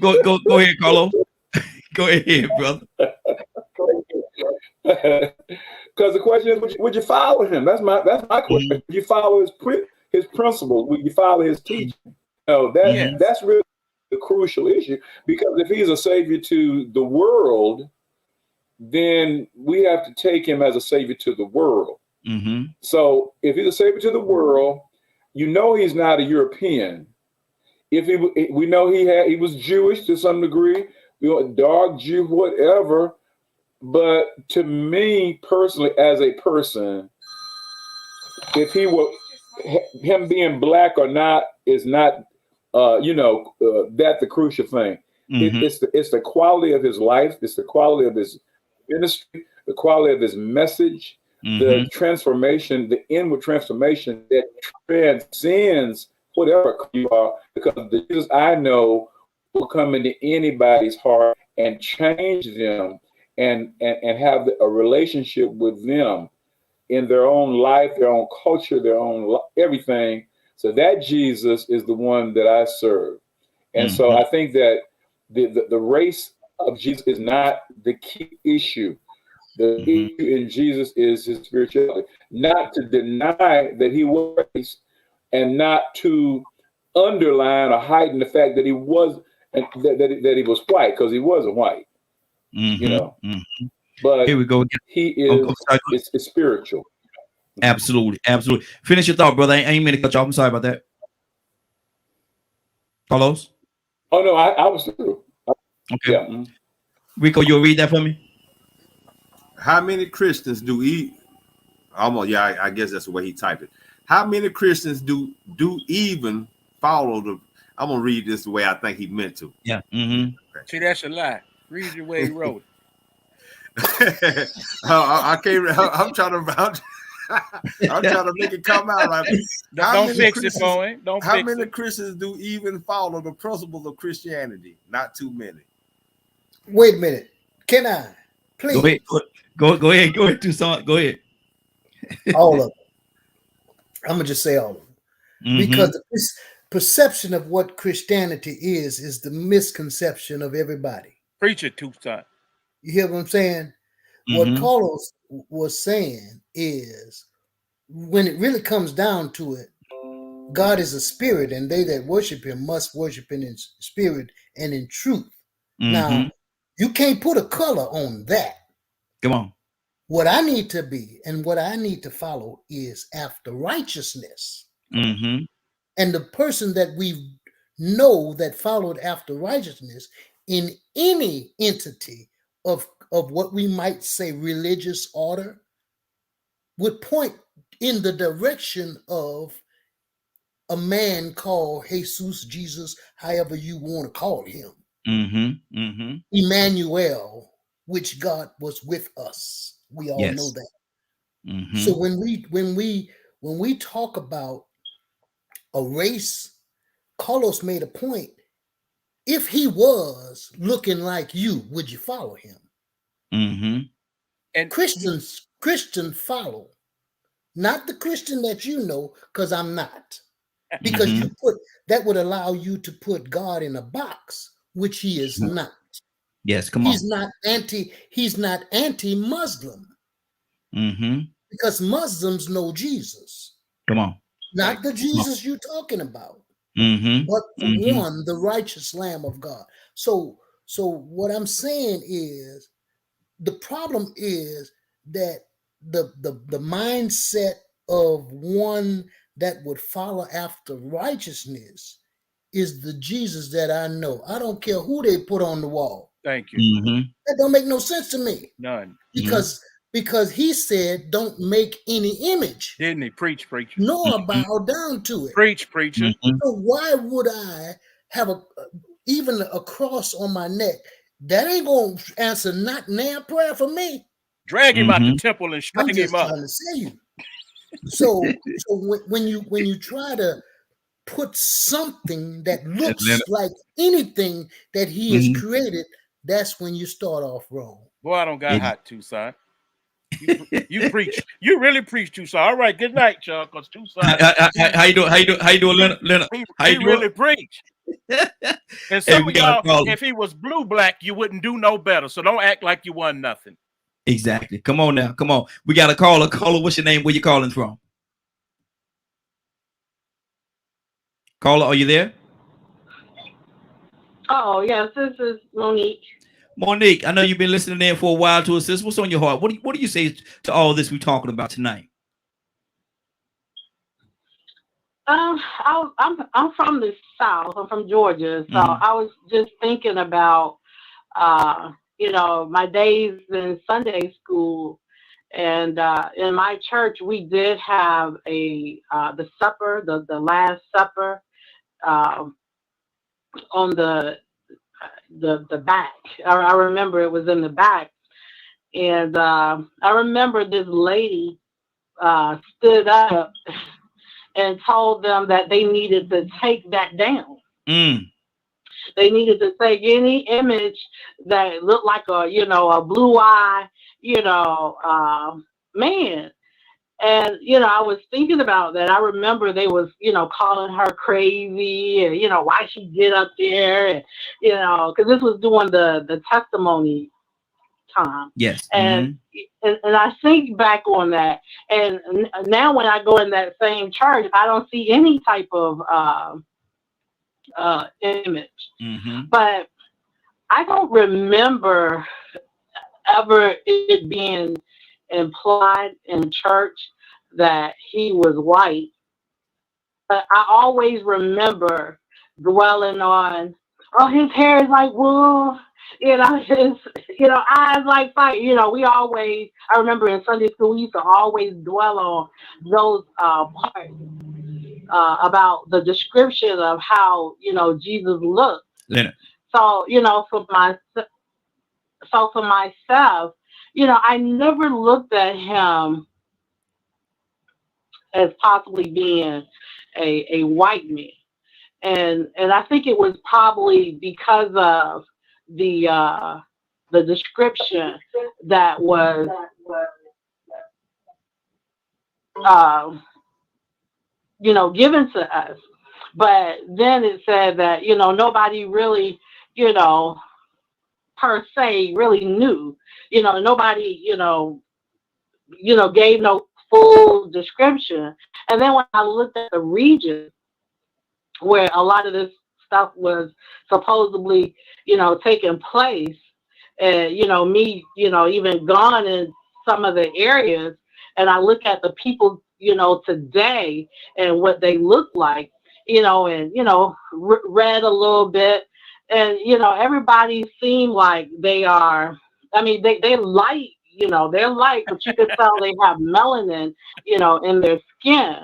ahead, Carlos. Go ahead, brother. Because the question is, would you follow him? That's my question. Would you follow his principles? Would you follow his teaching? That's really the crucial issue. Because if he's a savior to the world, then we have to take him as a savior to the world. So if he's a savior to the world, he's not a European. We know he was Jewish to some degree, dark Jew, whatever. But to me personally, as a person, if he were him being black or not is not, that's the crucial thing. It's the quality of his life. It's the quality of his ministry, the quality of his message, the transformation, the inward transformation that transcends whatever you are, because the Jesus I know will come into anybody's heart and change them and have a relationship with them in their own life, their own culture, their own everything. So that Jesus is the one that I serve. And so I think that the race of Jesus is not the key issue. The issue in Jesus is his spirituality, not to deny that he was, and not to underline or heighten the fact that he was, and that he was white, because he wasn't white. But here we go. He is it's spiritual. Absolutely. Finish your thought, brother. I ain't meant to cut you off. I'm sorry about that. Carlos? Oh no, I was through. Okay. Yeah. Rico, you'll read that for me? How many Christians do I guess that's the way he typed it. How many Christians do even follow the? I'm gonna read this the way I think he meant to. Yeah. Okay. See, that's a lie. Read the way he wrote it. I can't. I'm trying to make it come out like. Don't fix it, boy. Don't fix it. How many Christians do even follow the principles of Christianity? Not too many. Wait a minute. Can I please? Go ahead, Toussaint. Go ahead. All of them. I'm gonna just say all of them, because this perception of what Christianity is the misconception of everybody. Preach it, Toussaint. You hear what I'm saying? What Carlos was saying is, when it really comes down to it, God is a spirit, and they that worship him must worship him in spirit and in truth. Now, you can't put a color on that. Come on. What I need to be and what I need to follow is after righteousness. And the person that we know that followed after righteousness in any entity of what we might say religious order would point in the direction of a man called Jesus, Jesus, however you want to call him. Emmanuel, which God was with us. We all know that. So when we talk about a race, Carlos made a point. If he was looking like you, would you follow him? And Christian follow, not the Christian that you know, because I'm not. Because that would allow you to put God in a box, which he is not. Yes, come on. He's not anti-Muslim. Because Muslims know Jesus. Come on. Not the Jesus you're talking about. But one, the righteous Lamb of God. So what I'm saying is, the problem is that the mindset of one that would follow after righteousness is the Jesus that I know. I don't care who they put on the wall. Thank you. That don't make no sense to me. None. Because he said, don't make any image. Didn't he? Preach, preacher. Nor bow down to it. Preach, preacher. So why would I have even a cross on my neck? That ain't going to answer not now prayer for me. Drag him out the temple and string him up. I'm just trying to say you. So when you try to put something that looks like anything that he has created, that's when you start off wrong. Boy, I don't got hot, Tucson. You preach. You really preach, Tucson. All right, good night, y'all. Because Tucson. How you doing? How you doing, Leonard? He really preach. And some of y'all, if he was blue black, you wouldn't do no better. So don't act like you won nothing. Exactly. Come on now. Come on. We got a caller. Caller, what's your name? Where you calling from? Caller, are you there? Oh, yes, this is Monique. Monique, I know you've been listening in for a while to assist. What's on your heart? What do you say to all this we're talking about tonight? I'm from the South. I'm from Georgia, so I was just thinking about my days in Sunday school, and in my church we did have the supper, the Last Supper, on the back. I remember it was in the back, and I remember this lady stood up and told them that they needed to take that down. They needed to take any image that looked like a blue eye, man. And, I was thinking about that. I remember they was, calling her crazy and, why she get up there and, because this was during the testimony time. Yes. And I think back on that. And now when I go in that same church, I don't see any type of image. But I don't remember ever it being implied in church that he was white. But I always remember dwelling on, oh, his hair is like wool, his eyes like fire. I remember in Sunday school, we used to always dwell on those parts about the description of how, Jesus looked. Leonard. So, for myself, I never looked at him as possibly being a white man. And I think it was probably because of the description that was given to us. But then it said that, nobody really, per se really knew, nobody, gave no full description. And then when I looked at the region where a lot of this stuff was supposedly, taking place, and, me, even gone in some of the areas, and I look at the people, today and what they look like, and, read a little bit, and, everybody seemed like they are, they light, they're light, but you can tell they have melanin, in their skin.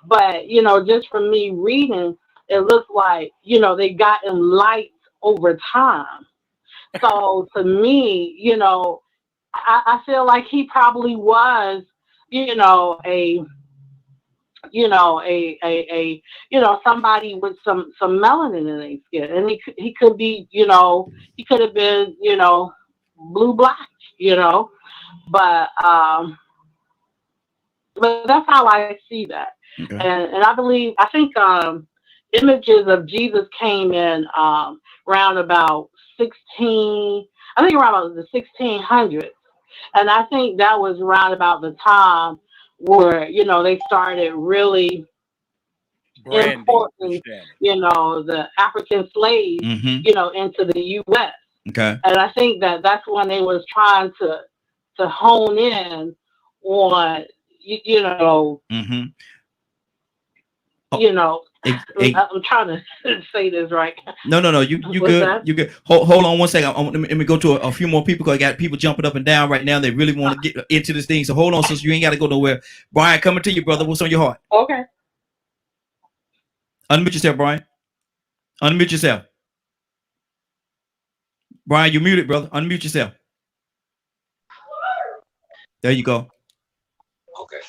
But, just from me reading, it looks like, they gotten light over time. So to me, I feel like he probably was, somebody with some melanin in their skin, and he could be, he could have been, blue black, but that's how I see that. Okay. And I think images of Jesus came in around about the 1600s, and I think that was around about the time where they started really importing, the African slaves, into the U.S. Okay. And I think that's when they was trying to hone in on, I'm trying to say this right. No. You good. That? You good. Hold on one second. Let me go to a few more people because I got people jumping up and down right now. They really want to get into this thing. So hold on, since you ain't got to go nowhere. Brian, coming to you, brother. What's on your heart? Okay. Unmute yourself, Brian. Unmute yourself. Brian, you muted, brother. Unmute yourself. There you go. Okay.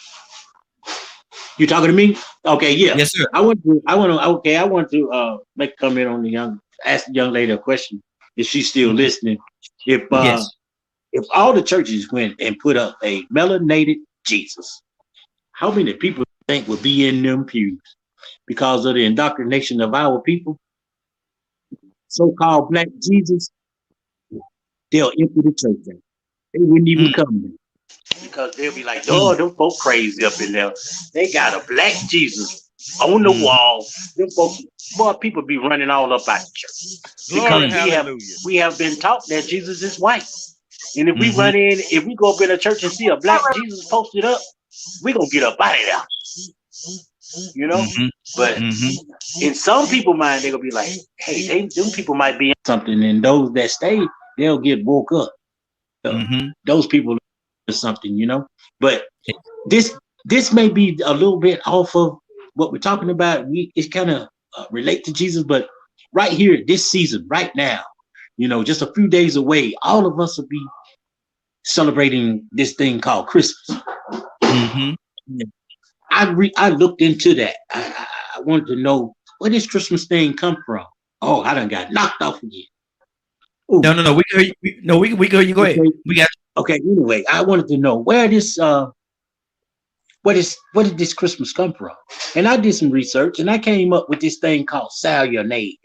You talking to me? Okay, yeah. Yes, sir. I want to make a comment on ask the young lady a question. If she's still listening. Yes. If all the churches went and put up a melanated Jesus, how many people think would be in them pews? Because of the indoctrination of our people, so-called black Jesus, they'll empty the church out. They wouldn't even come there. Because they'll be like, oh, them folk crazy up in there. They got a black Jesus on the wall. Them folks, boy, people be running all up out the church. Glory, Because we have been taught that Jesus is white. And if we run in, if we go up in a church and see a black Jesus posted up, we're going to get up out of there. You know? But in some people's mind, they're going to be like, hey, them people might be something. And those that stay, they'll get woke up. Those people or something, you know. But this may be a little bit off of what we're talking about. It's kind of relate to Jesus, but right here, this season, right now, you know, just a few days away, all of us will be celebrating this thing called Christmas. I looked into that. I wanted to know where this Christmas thing come from. Oh, I done got knocked off again. Ooh. No. We go. You go ahead. We got. Okay. Anyway, I wanted to know where did this Christmas come from? And I did some research, and I came up with this thing called Saturnalia.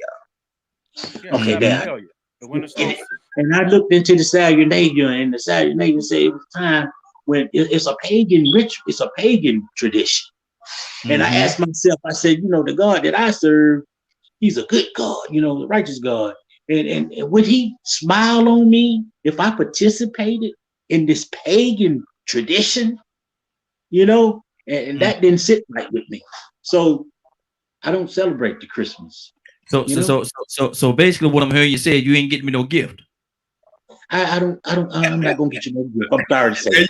Okay, there. And I looked into the Saturnalia, and the Saturnalia said it was time when it's a pagan ritual, it's a pagan tradition. And I asked myself, I said, you know, the God that I serve, he's a good God, you know, the righteous God. And would he smile on me if I participated in this pagan tradition? You know, and that didn't sit right with me. So I don't celebrate the Christmas. So basically what I'm hearing you say, you ain't getting me no gift. I'm not gonna get you no gift. I'm sorry to say.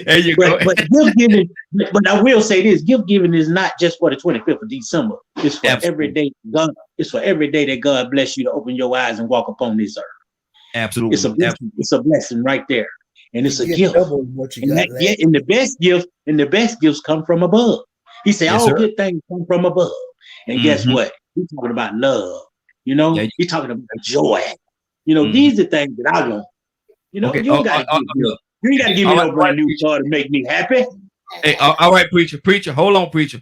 There you go. But gift giving, but I will say this: gift giving is not just for the 25th of December. It's for every day. God, it's for every day that God bless you to open your eyes and walk upon this earth. Absolutely, it's a blessing. It's a blessing right there, and it's a gift. What you got, and the best gifts come from above. He said, all good things come from above. And guess what? He's talking about love. You know, he's talking about joy. You know, these are things that I want. You know, you ain't got to give me no brand new car to make me happy. Hey, all right, preacher. Hold on, preacher.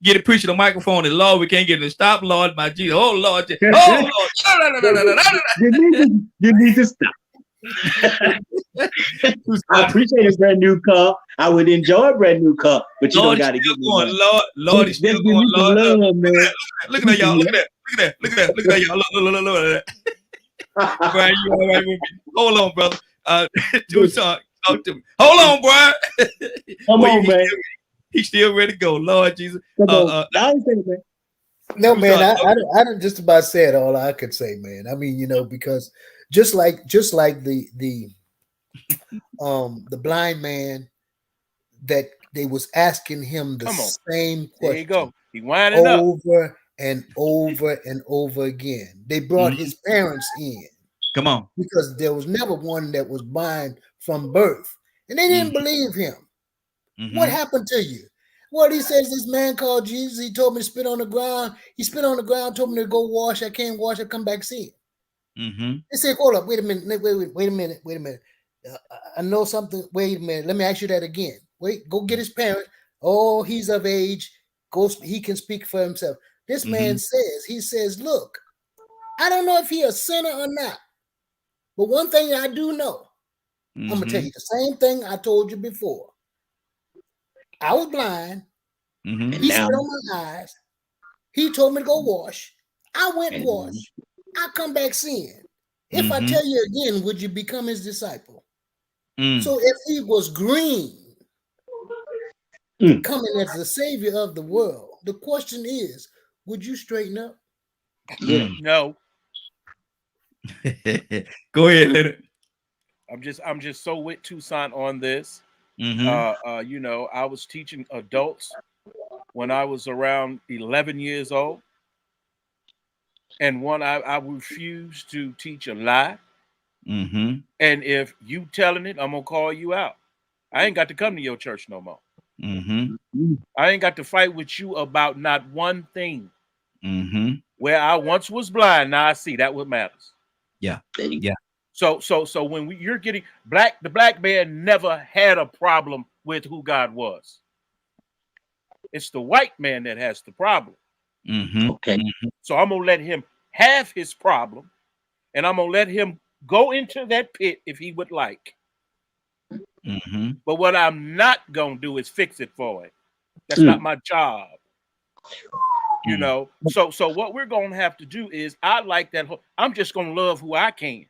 Get a preacher the microphone. And Lord, we can't get it to stop, Lord, my Jesus. Oh, Lord. You need to stop. I appreciate a brand new car. I would enjoy a brand new car, but you don't got to give me one. Lord, he's still going. Lord, love, man. Look at that, y'all. Look at that, y'all. Look at that. Brian, you all right with me? Hold on, brother. Talk to me. Hold on, Brian. Come on, man. He's still ready to go. Lord Jesus. No, man, I just about said all I could say, man. I mean, you know, because just like the blind man that they was asking him the same question. There you go. He winding over and over and over again. They brought his parents in. Come on. Because there was never one that was blind from birth. And they didn't believe him. What happened to you? Well, he says this man called Jesus, he told me to spit on the ground. He spit on the ground, told me to go wash. I can't wash, I come back see it. They said, hold up, wait a minute. Wait a minute. I know something. Wait a minute. Let me ask you that again. Wait, go get his parents. Oh, he's of age. He can speak for himself. This man says, look, I don't know if he a sinner or not. But one thing I do know, I'm going to tell you the same thing I told you before. I was blind. He spit on my eyes. He told me to go wash. I went and washed. I come back seeing. If I tell you again, would you become his disciple? So if he was green, coming as the savior of the world, the question is, would you straighten up? No. Go ahead, Leonard. I'm just so with Toussaint on this. You know, I was teaching adults when I was around 11 years old. And I refused to teach a lie. And if you telling it, I'm going to call you out. I ain't got to come to your church no more. Mm-hmm. I ain't got to fight with you about not one thing. Mm-hmm. Where I once was blind, now I see. That what matters. Yeah. Yeah. So when you're getting the black man never had a problem with who God was. It's the white man that has the problem. Mm-hmm. Okay. Mm-hmm. So I'm gonna let him have his problem, and I'm gonna let him go into that pit if he would like. Mm-hmm. But what I'm not gonna do is fix it for him. That's not my job. You know. So what we're gonna have to do is, I like that. I'm just gonna love who I can.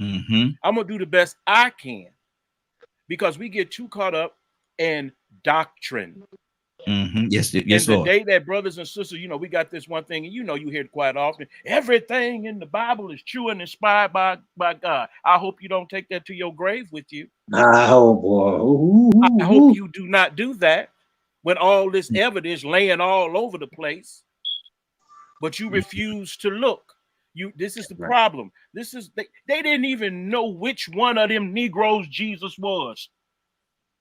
Mm-hmm. I'm gonna do the best I can, because we get too caught up in doctrine. Mm-hmm. Yes, In the Lord. day that brothers and sisters, you know, we got this one thing, and you know, you hear it quite often. Everything in the Bible is true and inspired by God. I hope you don't take that to your grave with you. Oh boy. I hope you do not do that when all this evidence laying all over the place, but you refuse to look. This is the problem. This is they didn't even know which one of them Negroes Jesus was.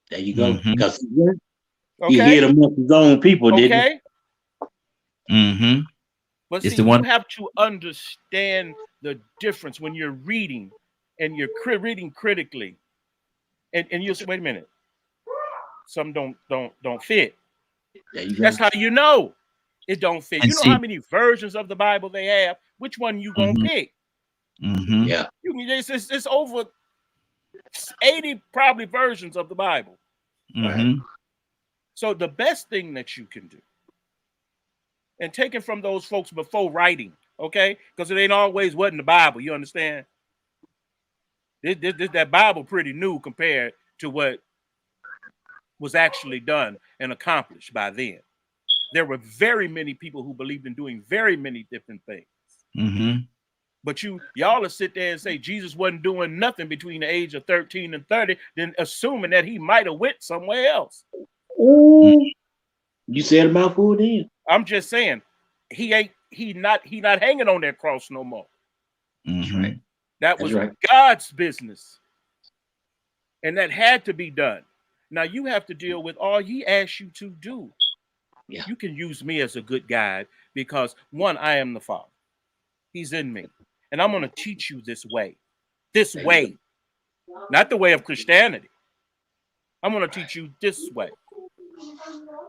There you go. Mm-hmm. Because Okay. he hid amongst his own people, didn't he? Okay. Mm-hmm. But It's see, the one. you have to understand the difference when you're reading, and you're reading critically, and you say, wait a minute, some don't fit. That's how you know it don't fit. And you know see, how many versions of the Bible they have? Which one you gonna pick? Mm-hmm. Yeah. You can it's over 80 probably versions of the Bible. Mm-hmm. So the best thing that you can do, and take it from those folks before writing, okay? Because it ain't always what in the Bible. You understand? That Bible pretty new compared to what was actually done and accomplished by then. There were very many people who believed in doing very many different things. Mm-hmm. But y'all will sit there and say Jesus wasn't doing nothing between the age of 13 and 30, then assuming that he might have went somewhere else. Ooh. You said a mouthful then. I'm just saying, he not hanging on that cross no more. Mm-hmm. That was God's business. And that had to be done. Now you have to deal with all he asked you to do. Yeah. You can use me as a good guide because, one, I am the Father. He's in me. And I'm going to teach you this way. This way. Not the way of Christianity. I'm going to teach you this way.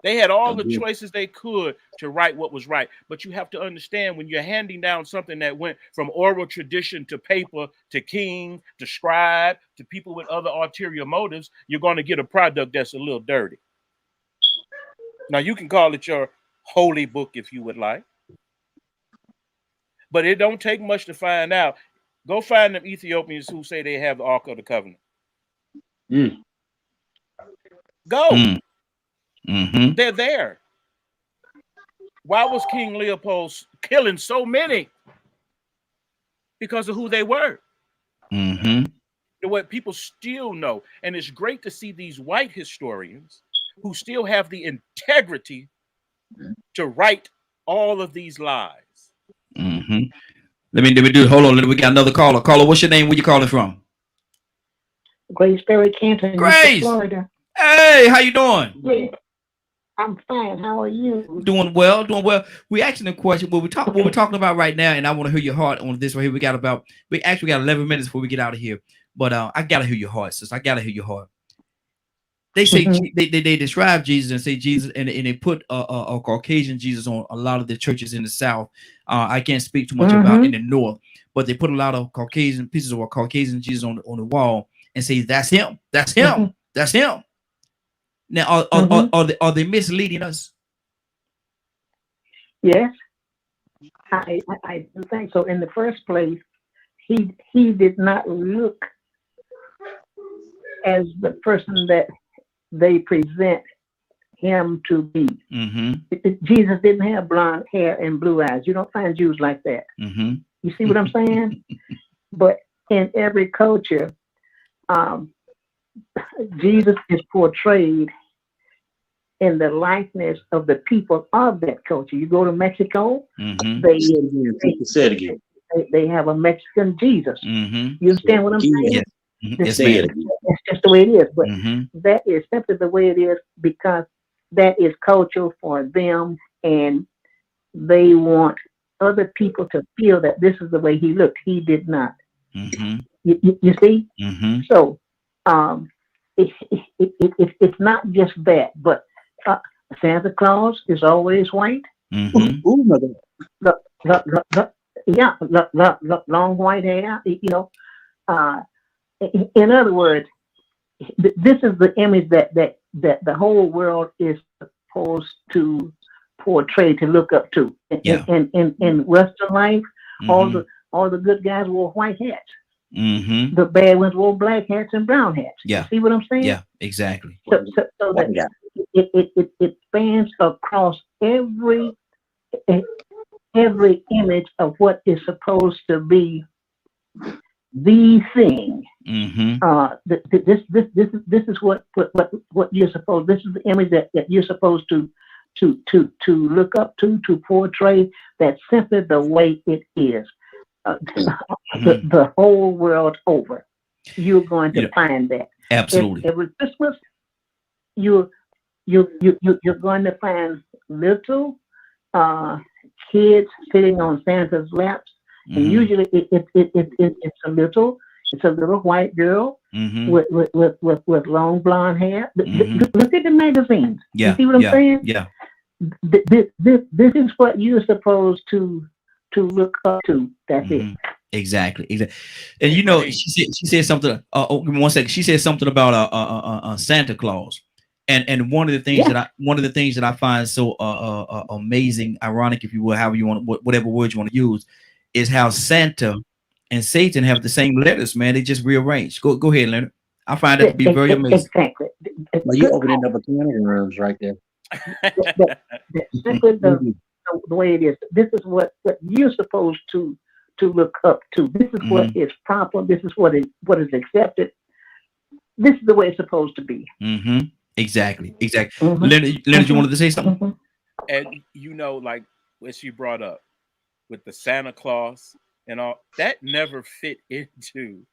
They had all the choices they could to write what was right. But you have to understand, when you're handing down something that went from oral tradition to paper to king to scribe to people with other ulterior motives, you're going to get a product that's a little dirty. Now, you can call it your holy book if you would like. But it don't take much to find out. Go find them Ethiopians who say they have the Ark of the Covenant. Go. Mm-hmm. They're there. Why was King Leopold killing so many? Because of who they were. Mm-hmm. What people still know. And it's great to see these white historians who still have the integrity to write all of these lies. Mm-hmm. Let me do. Hold on. We got another caller. Caller, what's your name? Where you calling from? Grace Berry Canton, Grace. Florida. Hey, how you doing? Yeah. I'm fine. How are you? Doing well. Doing well. We asking a question. What we're talking about right now, and I want to hear your heart on this right here. We actually got 11 minutes before we get out of here. But I gotta hear your heart, sis. I gotta hear your heart. They say they describe Jesus and say Jesus, and they put a Caucasian Jesus on a lot of the churches in the South. I can't speak too much about in the North, but they put a lot of Caucasian pieces of a Caucasian Jesus on the wall and say that's him. That's him. That's him. Now, are they misleading us? Yes, I think so. In the first place, he did not look as the person that they present him to be. Jesus didn't have blonde hair and blue eyes. You don't find Jews like that. You see what I'm saying? But in every culture, Jesus is portrayed in the likeness of the people of that culture. You go to Mexico, they have a Mexican Jesus. You understand what I'm saying? Yes, Say ma'am. it again. That's just the way it is. But Mhm. that is simply the way it is because that is cultural for them, and they want other people to feel that this is the way he looked. He did not. Mhm. You see? Mhm. So um, it's not just that, but uh, Santa Claus is always white. Mhm. Ooh, mother. Yeah, long white hair. Uh, in other words, this is the image that the whole world is supposed to portray, to look up to. Yeah. In Western life, all Mhm. the good guys wore white hats. Mhm. The bad ones wore black hats and brown hats. Yeah. You see what I'm saying? Yeah. Exactly. So that Yeah. it spans across every image of what is supposed to be the thing. Mhm. This is what you're supposed. This is the image that you're supposed to look up to portray. That's simply the way it is. The whole world over, you're going to find that. Absolutely. Every Christmas, you're going to find little kids sitting on Santa's laps, and Mhm. usually it's a little white girl Mhm. with long blonde hair. Mhm. Look at the magazines. You Yeah. see what I'm Yeah. saying? Yeah. This is what you're supposed to look up to. That's it. Mhm. Exactly. Exactly. And you know, she said something. Give me one second. She said something about Santa Claus, and one of the things that I find so amazing, ironic, if you will, however you want, whatever word you want to use, is how Santa and Satan have the same letters. Man, they just rearranged. Go ahead, Leonard. I find that to be very amazing. Exactly. Well, you opening up a can of worms right there. That's simply the way it is. This is what you're supposed to look up to. This is what is proper. This is what is accepted. This is the way it's supposed to be. Mm-hmm. Exactly. Leonard, you wanted to say something? And like what she brought up with the Santa Claus and all that never fit into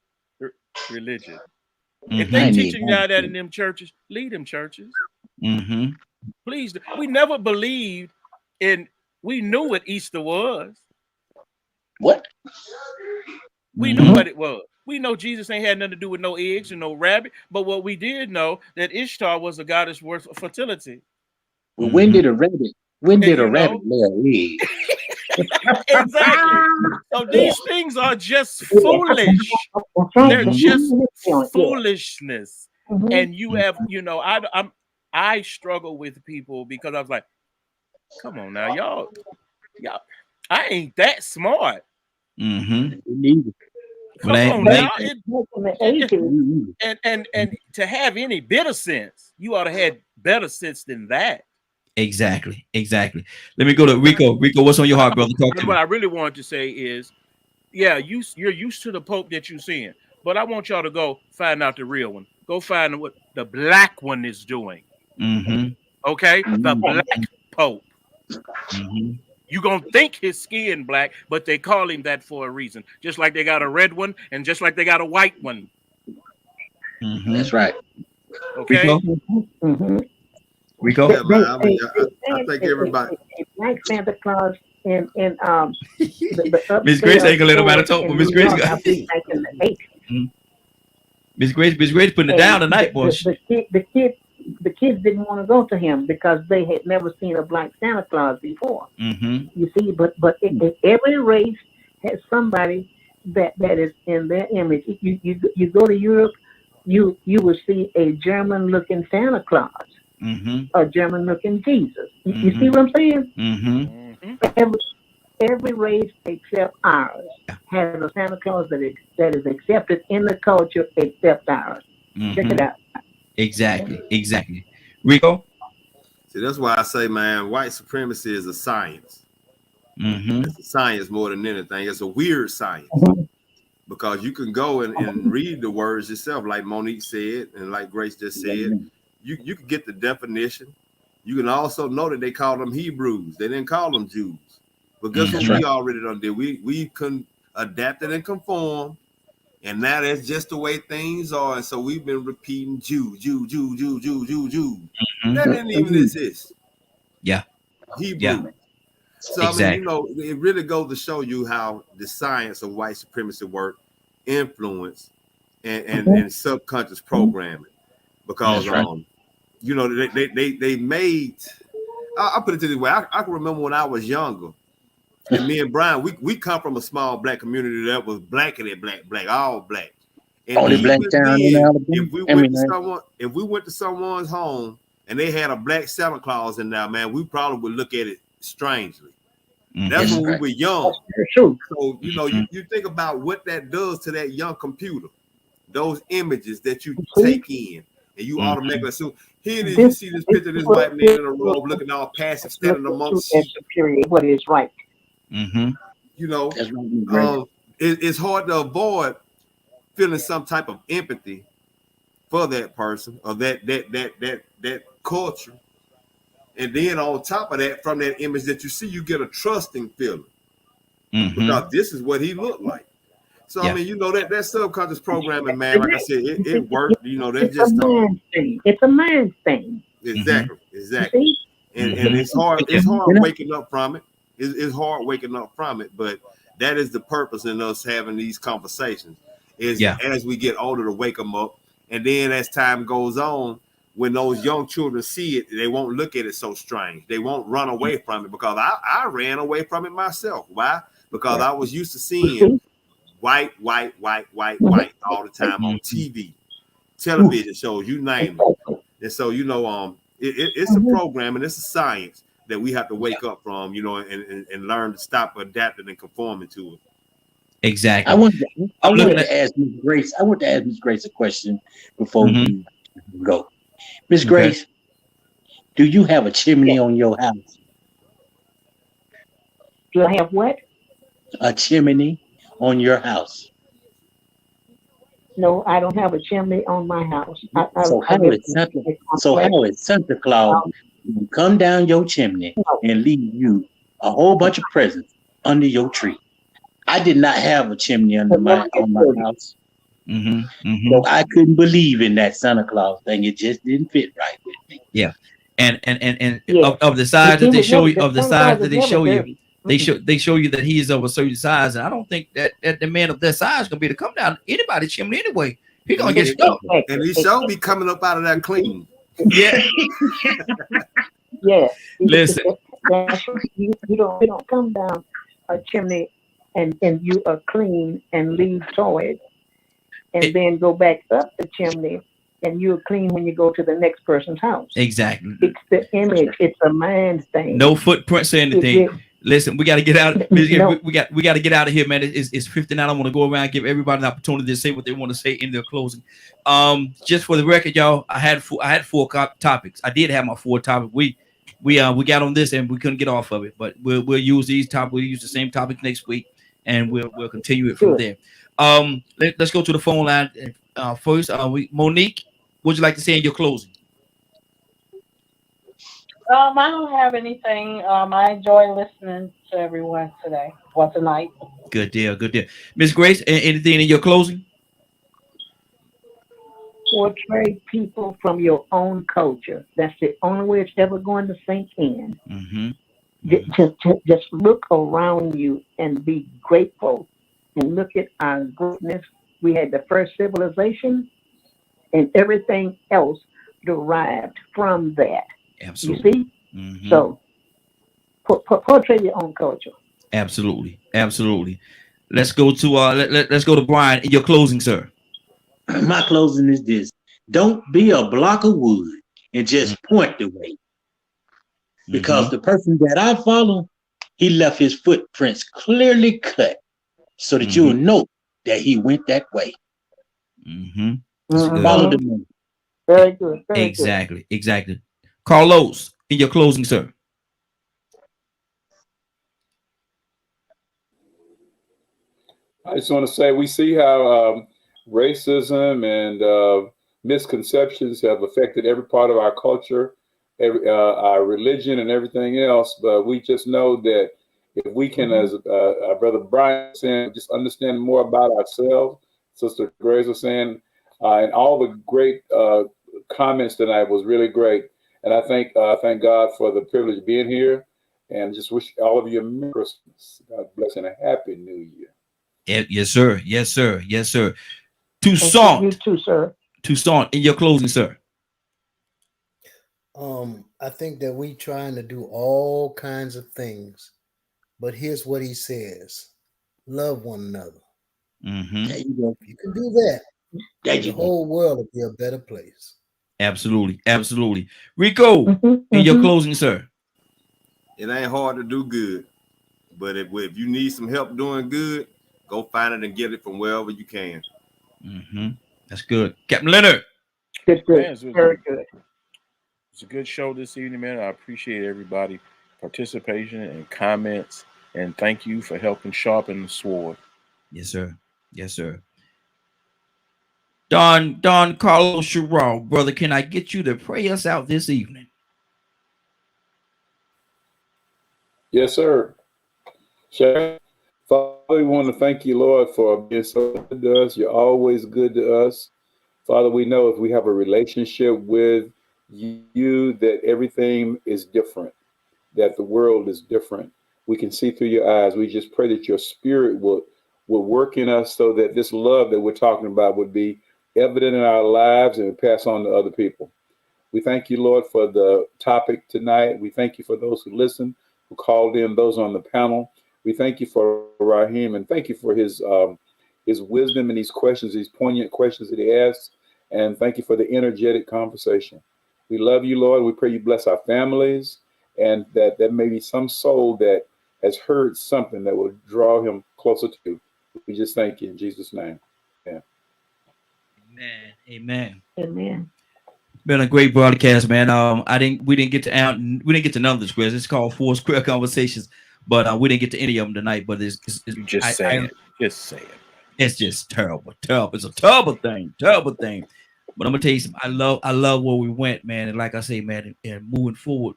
religion. If they teaching now that in them churches, lead them churches. Mm-hmm. Please. We never believed in. We knew what Easter was. What? We knew what it was. We know Jesus ain't had nothing to do with no eggs and no rabbit. But what we did know that Ishtar was a goddess worth of fertility. Well, when did a rabbit lay an egg? Exactly. So these things are just foolish. They're just foolishness. And you have, I struggle with people because I was like, come on now, y'all, I ain't that smart. Mm-hmm. Come on now. And to have any better sense, you ought to have better sense than that. Exactly. Let me go to Rico. Rico, what's on your heart, brother? Talk to me. What I really wanted to say is, yeah, you're used to the Pope that you're seeing, but I want y'all to go find out the real one. Go find what the black one is doing. Mm-hmm. Okay, the black Pope. Mm-hmm. You're going to think his skin black, but they call him that for a reason. Just like they got a red one and just like they got a white one. Mm-hmm. That's right. Okay? Rico? Yeah, man, I think everybody. Like Santa Claus and the Miss Grace ain't gonna let nobody talk, but Miss Grace got Miss Grace putting it down tonight, boy. The kids didn't want to go to him because they had never seen a black Santa Claus before. Mm-hmm. You see, but every race has somebody that is in their image. You go to Europe, you will see a German-looking Santa Claus, a German-looking Jesus. You see what I'm saying? Mm-hmm. Every race except ours has a Santa Claus that is accepted in the culture except ours. Check it out. Exactly. Rico? See, that's why I say, man, white supremacy is a science. It's a science more than anything. It's a weird science because you can go and read the words yourself, like Monique said, and like Grace just said. You can get the definition. You can also know that they call them Hebrews. They didn't call them Jews. But guess what we already done did? We can adapt it and conform And now that's just the way things are. And so we've been repeating Jew. That didn't even exist. Yeah. Hebrew. Yeah. So, I mean, you know, it really goes to show you how the science of white supremacy work influence and subconscious programming. Because, you know, they made, I'll put it this way. I can remember when I was younger, and me and Brian, we come from a small black community that was blackity black, all black. And only black town in Alabama. If we went to someone's home and they had a black Santa Claus in there, man, we probably would look at it strangely. That's when we were young. So, you know, you think about what that does to that young computer, those images that you take in, and you automatically assume. Here it is, you see this picture of this white man in a robe looking all passive, standing amongst sheep. What is right. You know, it's hard to avoid feeling some type of empathy for that person or that culture. And then on top of that, from that image that you see, you get a trusting feeling because this is what he looked like. So I mean, you know, that subconscious programming, man. Like I said, it worked. You know, that's just a mind thing. It's a mind thing. Exactly. And it's hard. It's hard waking up from it. It's hard waking up from it, but that is the purpose in us having these conversations. Is as we get older to wake them up, and then as time goes on, when those young children see it, they won't look at it so strange. They won't run away from it because I ran away from it myself. Why? Because I was used to seeing white all the time on TV, television shows, you name it. And so, you know, it's a program and it's a science that we have to wake up from, you know, and learn to stop adapting and conforming to it. Exactly. I want to ask Ms. Grace. I want to ask Ms. Grace a question before we go. Ms. Grace, do you have a chimney on your house? Do I have what? A chimney on your house. No, I don't have a chimney on my house. So how is Santa Claus come down your chimney and leave you a whole bunch of presents under your tree? I did not have a chimney on my house. So I couldn't believe in that Santa Claus thing. It just didn't fit right with me. Yeah. And of the size that they show you, they show you that he is of a certain size. And I don't think that the man of that size gonna be to come down anybody's chimney anyway. He gonna get stuck. And he shall be coming up out of that clean. Yeah. Yeah. Listen. You don't come down a chimney and you are clean and leave toys and then go back up the chimney and you're clean when you go to the next person's house. Exactly. It's the image. It's a mind thing. No footprints or anything. Listen, we got to get out. We got to get out of here, man. It's 59. I want to go around and give everybody an opportunity to say what they want to say in their closing. Just for the record, y'all, I had four topics. I did have my 4 topics. We got on this and we couldn't get off of it, but we'll use these topics. We'll use the same topic next week, and we'll continue it from there. Let's go to the phone line first. Monique, what would you like to say in your closing? I don't have anything. I enjoy listening to everyone today. Once a night. Good deal. Miss Grace, anything in your closing? Portray people from your own culture. That's the only way it's ever going to sink in. Just look around you and be grateful and look at our greatness. We had the first civilization and everything else derived from that. Absolutely. You see? So portray your own culture. Absolutely. Let's go to let's go to Brian in your closing, sir. My closing is this: don't be a block of wood and just point the way. Because the person that I follow, he left his footprints clearly cut so that you'll know that he went that way. Follow the money. Very good. Exactly. Carlos, in your closing, sir. I just want to say we see how racism and misconceptions have affected every part of our culture, our religion and everything else. But we just know that if we can, as our brother Brian said, just understand more about ourselves Sister Grace was saying, and all the great comments tonight was really great. And I thank God for the privilege of being here, and just wish all of you a Merry Christmas. God bless and a Happy New Year. Yes, sir. Yes, sir. Yes, sir. Toussaint. You too, sir. Toussaint, in your closing, sir. I think that we trying to do all kinds of things, but here's what he says: love one another. Mm-hmm. There you go. If you can do that, There the you go. whole world will be a better place. Absolutely. Absolutely. Rico, in your closing, sir. It ain't hard to do good, but if you need some help doing good, go find it and get it from wherever you can. Mm-hmm. That's good. Captain Leonard. Good. Man, Very good. It's a good show this evening, man. I appreciate everybody participation and comments, and thank you for helping sharpen the sword. Yes, sir. Yes, sir. Don Carlos Sherrod, brother, can I get you to pray us out this evening? Yes, sir. Father, we want to thank you, Lord, for being so good to us. You're always good to us. Father, we know if we have a relationship with you, that everything is different, that the world is different. We can see through your eyes. We just pray that your spirit will work in us so that this love that we're talking about would be evident in our lives and pass on to other people. We thank you, Lord, for the topic tonight. We thank you for those who listened, who called in, those on the panel. We thank you for Raheem, and thank you for his wisdom and these questions, these poignant questions that he asks. And thank you for the energetic conversation. We love you, Lord. We pray you bless our families, and that there may be some soul that has heard something that will draw him closer to you. We just thank you in Jesus' name. Yeah. Amen. Amen. Been a great broadcast, man. We didn't get to none of the squares. It's called Four Square Conversations, but we didn't get to any of them tonight. But it's just say it. It's just terrible. It's a terrible thing. But I'm gonna tell you something. I love where we went, man. And like I say, man, and moving forward,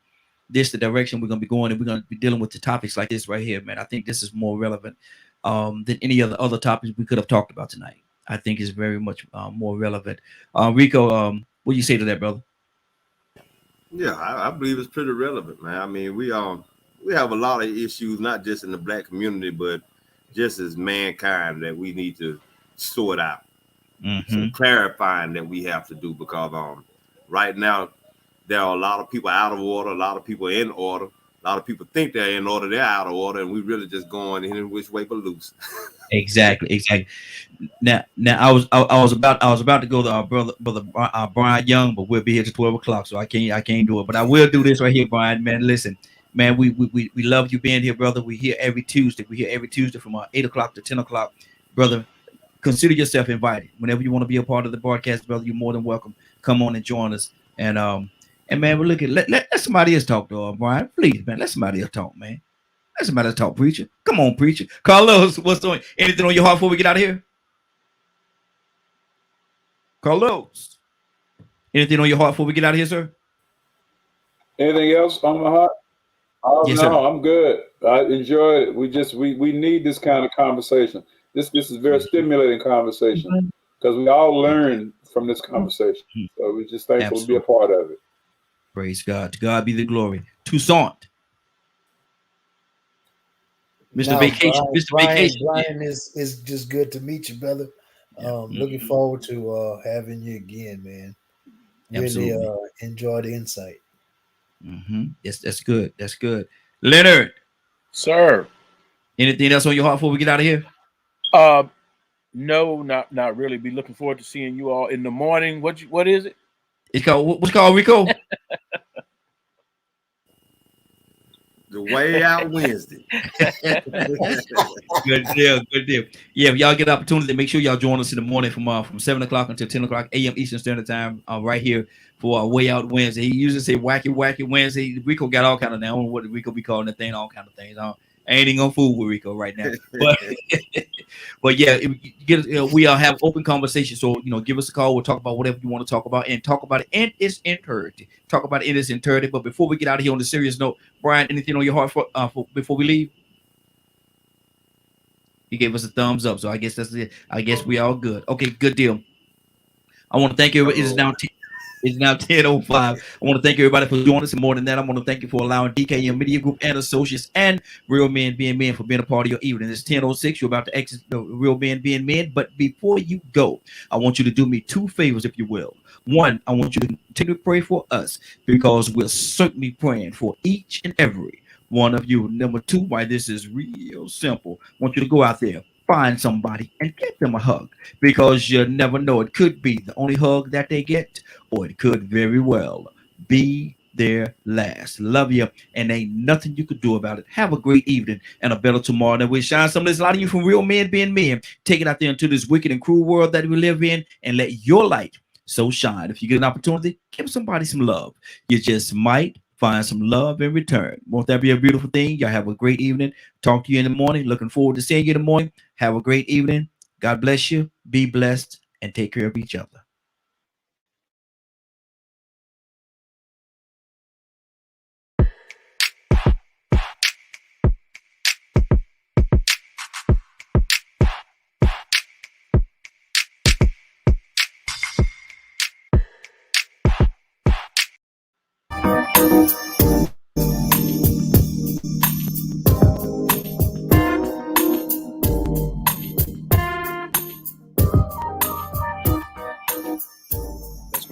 this the direction we're gonna be going, and we're gonna be dealing with the topics like this right here, man. I think this is more relevant than any other topics we could have talked about tonight. I think is very much more relevant. Rico, what do you say to that, brother? Yeah, I believe it's pretty relevant, man. I mean, we have a lot of issues, not just in the black community, but just as mankind, that we need to sort out. Some clarifying that we have to do, because right now there are a lot of people out of order, a lot of people in order, a lot of people think they're in order, they're out of order, and we really just going in which way but loose. Exactly. Now I was about to go to our brother Brian Young, but we'll be here till 12 o'clock, so I can't do it. But I will do this right here, Brian. Man, listen, man, we love you being here, brother. We're here every Tuesday. From 8 o'clock to 10 o'clock, brother. Consider yourself invited. Whenever you want to be a part of the broadcast, brother, you're more than welcome. Come on and join us. And man, we're looking. Let somebody else talk, though, Brian. Please, man, let somebody else talk, man. Let somebody else talk, preacher. Come on, preacher. Carlos, what's on? Anything on your heart before we get out of here? Carlos, anything on your heart before we get out of here, sir? Anything else on my heart? Oh, yes, no, sir. I'm good. I enjoyed it. We need this kind of conversation. This is very stimulating conversation, because we all learn from this conversation. So we're just thankful to be a part of it. Praise God. To God be the glory. Toussaint. Mr. Vacation. Brian is just good to meet you, brother. Looking forward to having you again, man. Really enjoy the insight. Yes, that's good. That's good. Leonard. Sir. Anything else on your heart before we get out of here? No, not really. Be looking forward to seeing you all in the morning. What is it? It's called what's called, Rico? The Way Out Wednesday. Good deal. Yeah, if y'all get the opportunity, make sure y'all join us in the morning from 7 o'clock until 10 o'clock a.m. Eastern Standard Time, right here for our Way Out Wednesday. He usually say wacky Wednesday. Rico got all kind of, I don't know what Rico be calling the thing, all kind of things. I ain't even gonna fool with Rico right now. But yeah, we have open conversation. So give us a call. We'll talk about whatever you want to talk about, and talk about it in its entirety. But before we get out of here on the serious note, Brian, anything on your heart for before we leave? He gave us a thumbs up. So I guess that's it. I guess we all good. Okay, good deal. I want to thank you. It is now 10:05. I want to thank everybody for joining us. And more than that, I want to thank you for allowing DKM Media Group and Associates and Real Men Being Men for being a part of your evening. It's 10:06. You're about to exit the Real Men Being Men. But before you go, I want you to do me two favors, if you will. One, I want you to continue to pray for us because we're certainly praying for each and every one of you. Number two, why this is real simple. I want you to go out there, find somebody and get them a hug because you never know. It could be the only hug that they get, or it could very well be their last. Love you, and ain't nothing you could do about it. Have a great evening and a better tomorrow. And we shine some of this light of you from Real Men Being Men. Take it out there into this wicked and cruel world that we live in and let your light so shine. If you get an opportunity, give somebody some love. You just might find some love in return. Won't that be a beautiful thing? Y'all have a great evening. Talk to you in the morning. Looking forward to seeing you in the morning. Have a great evening. God bless you. Be blessed and take care of each other.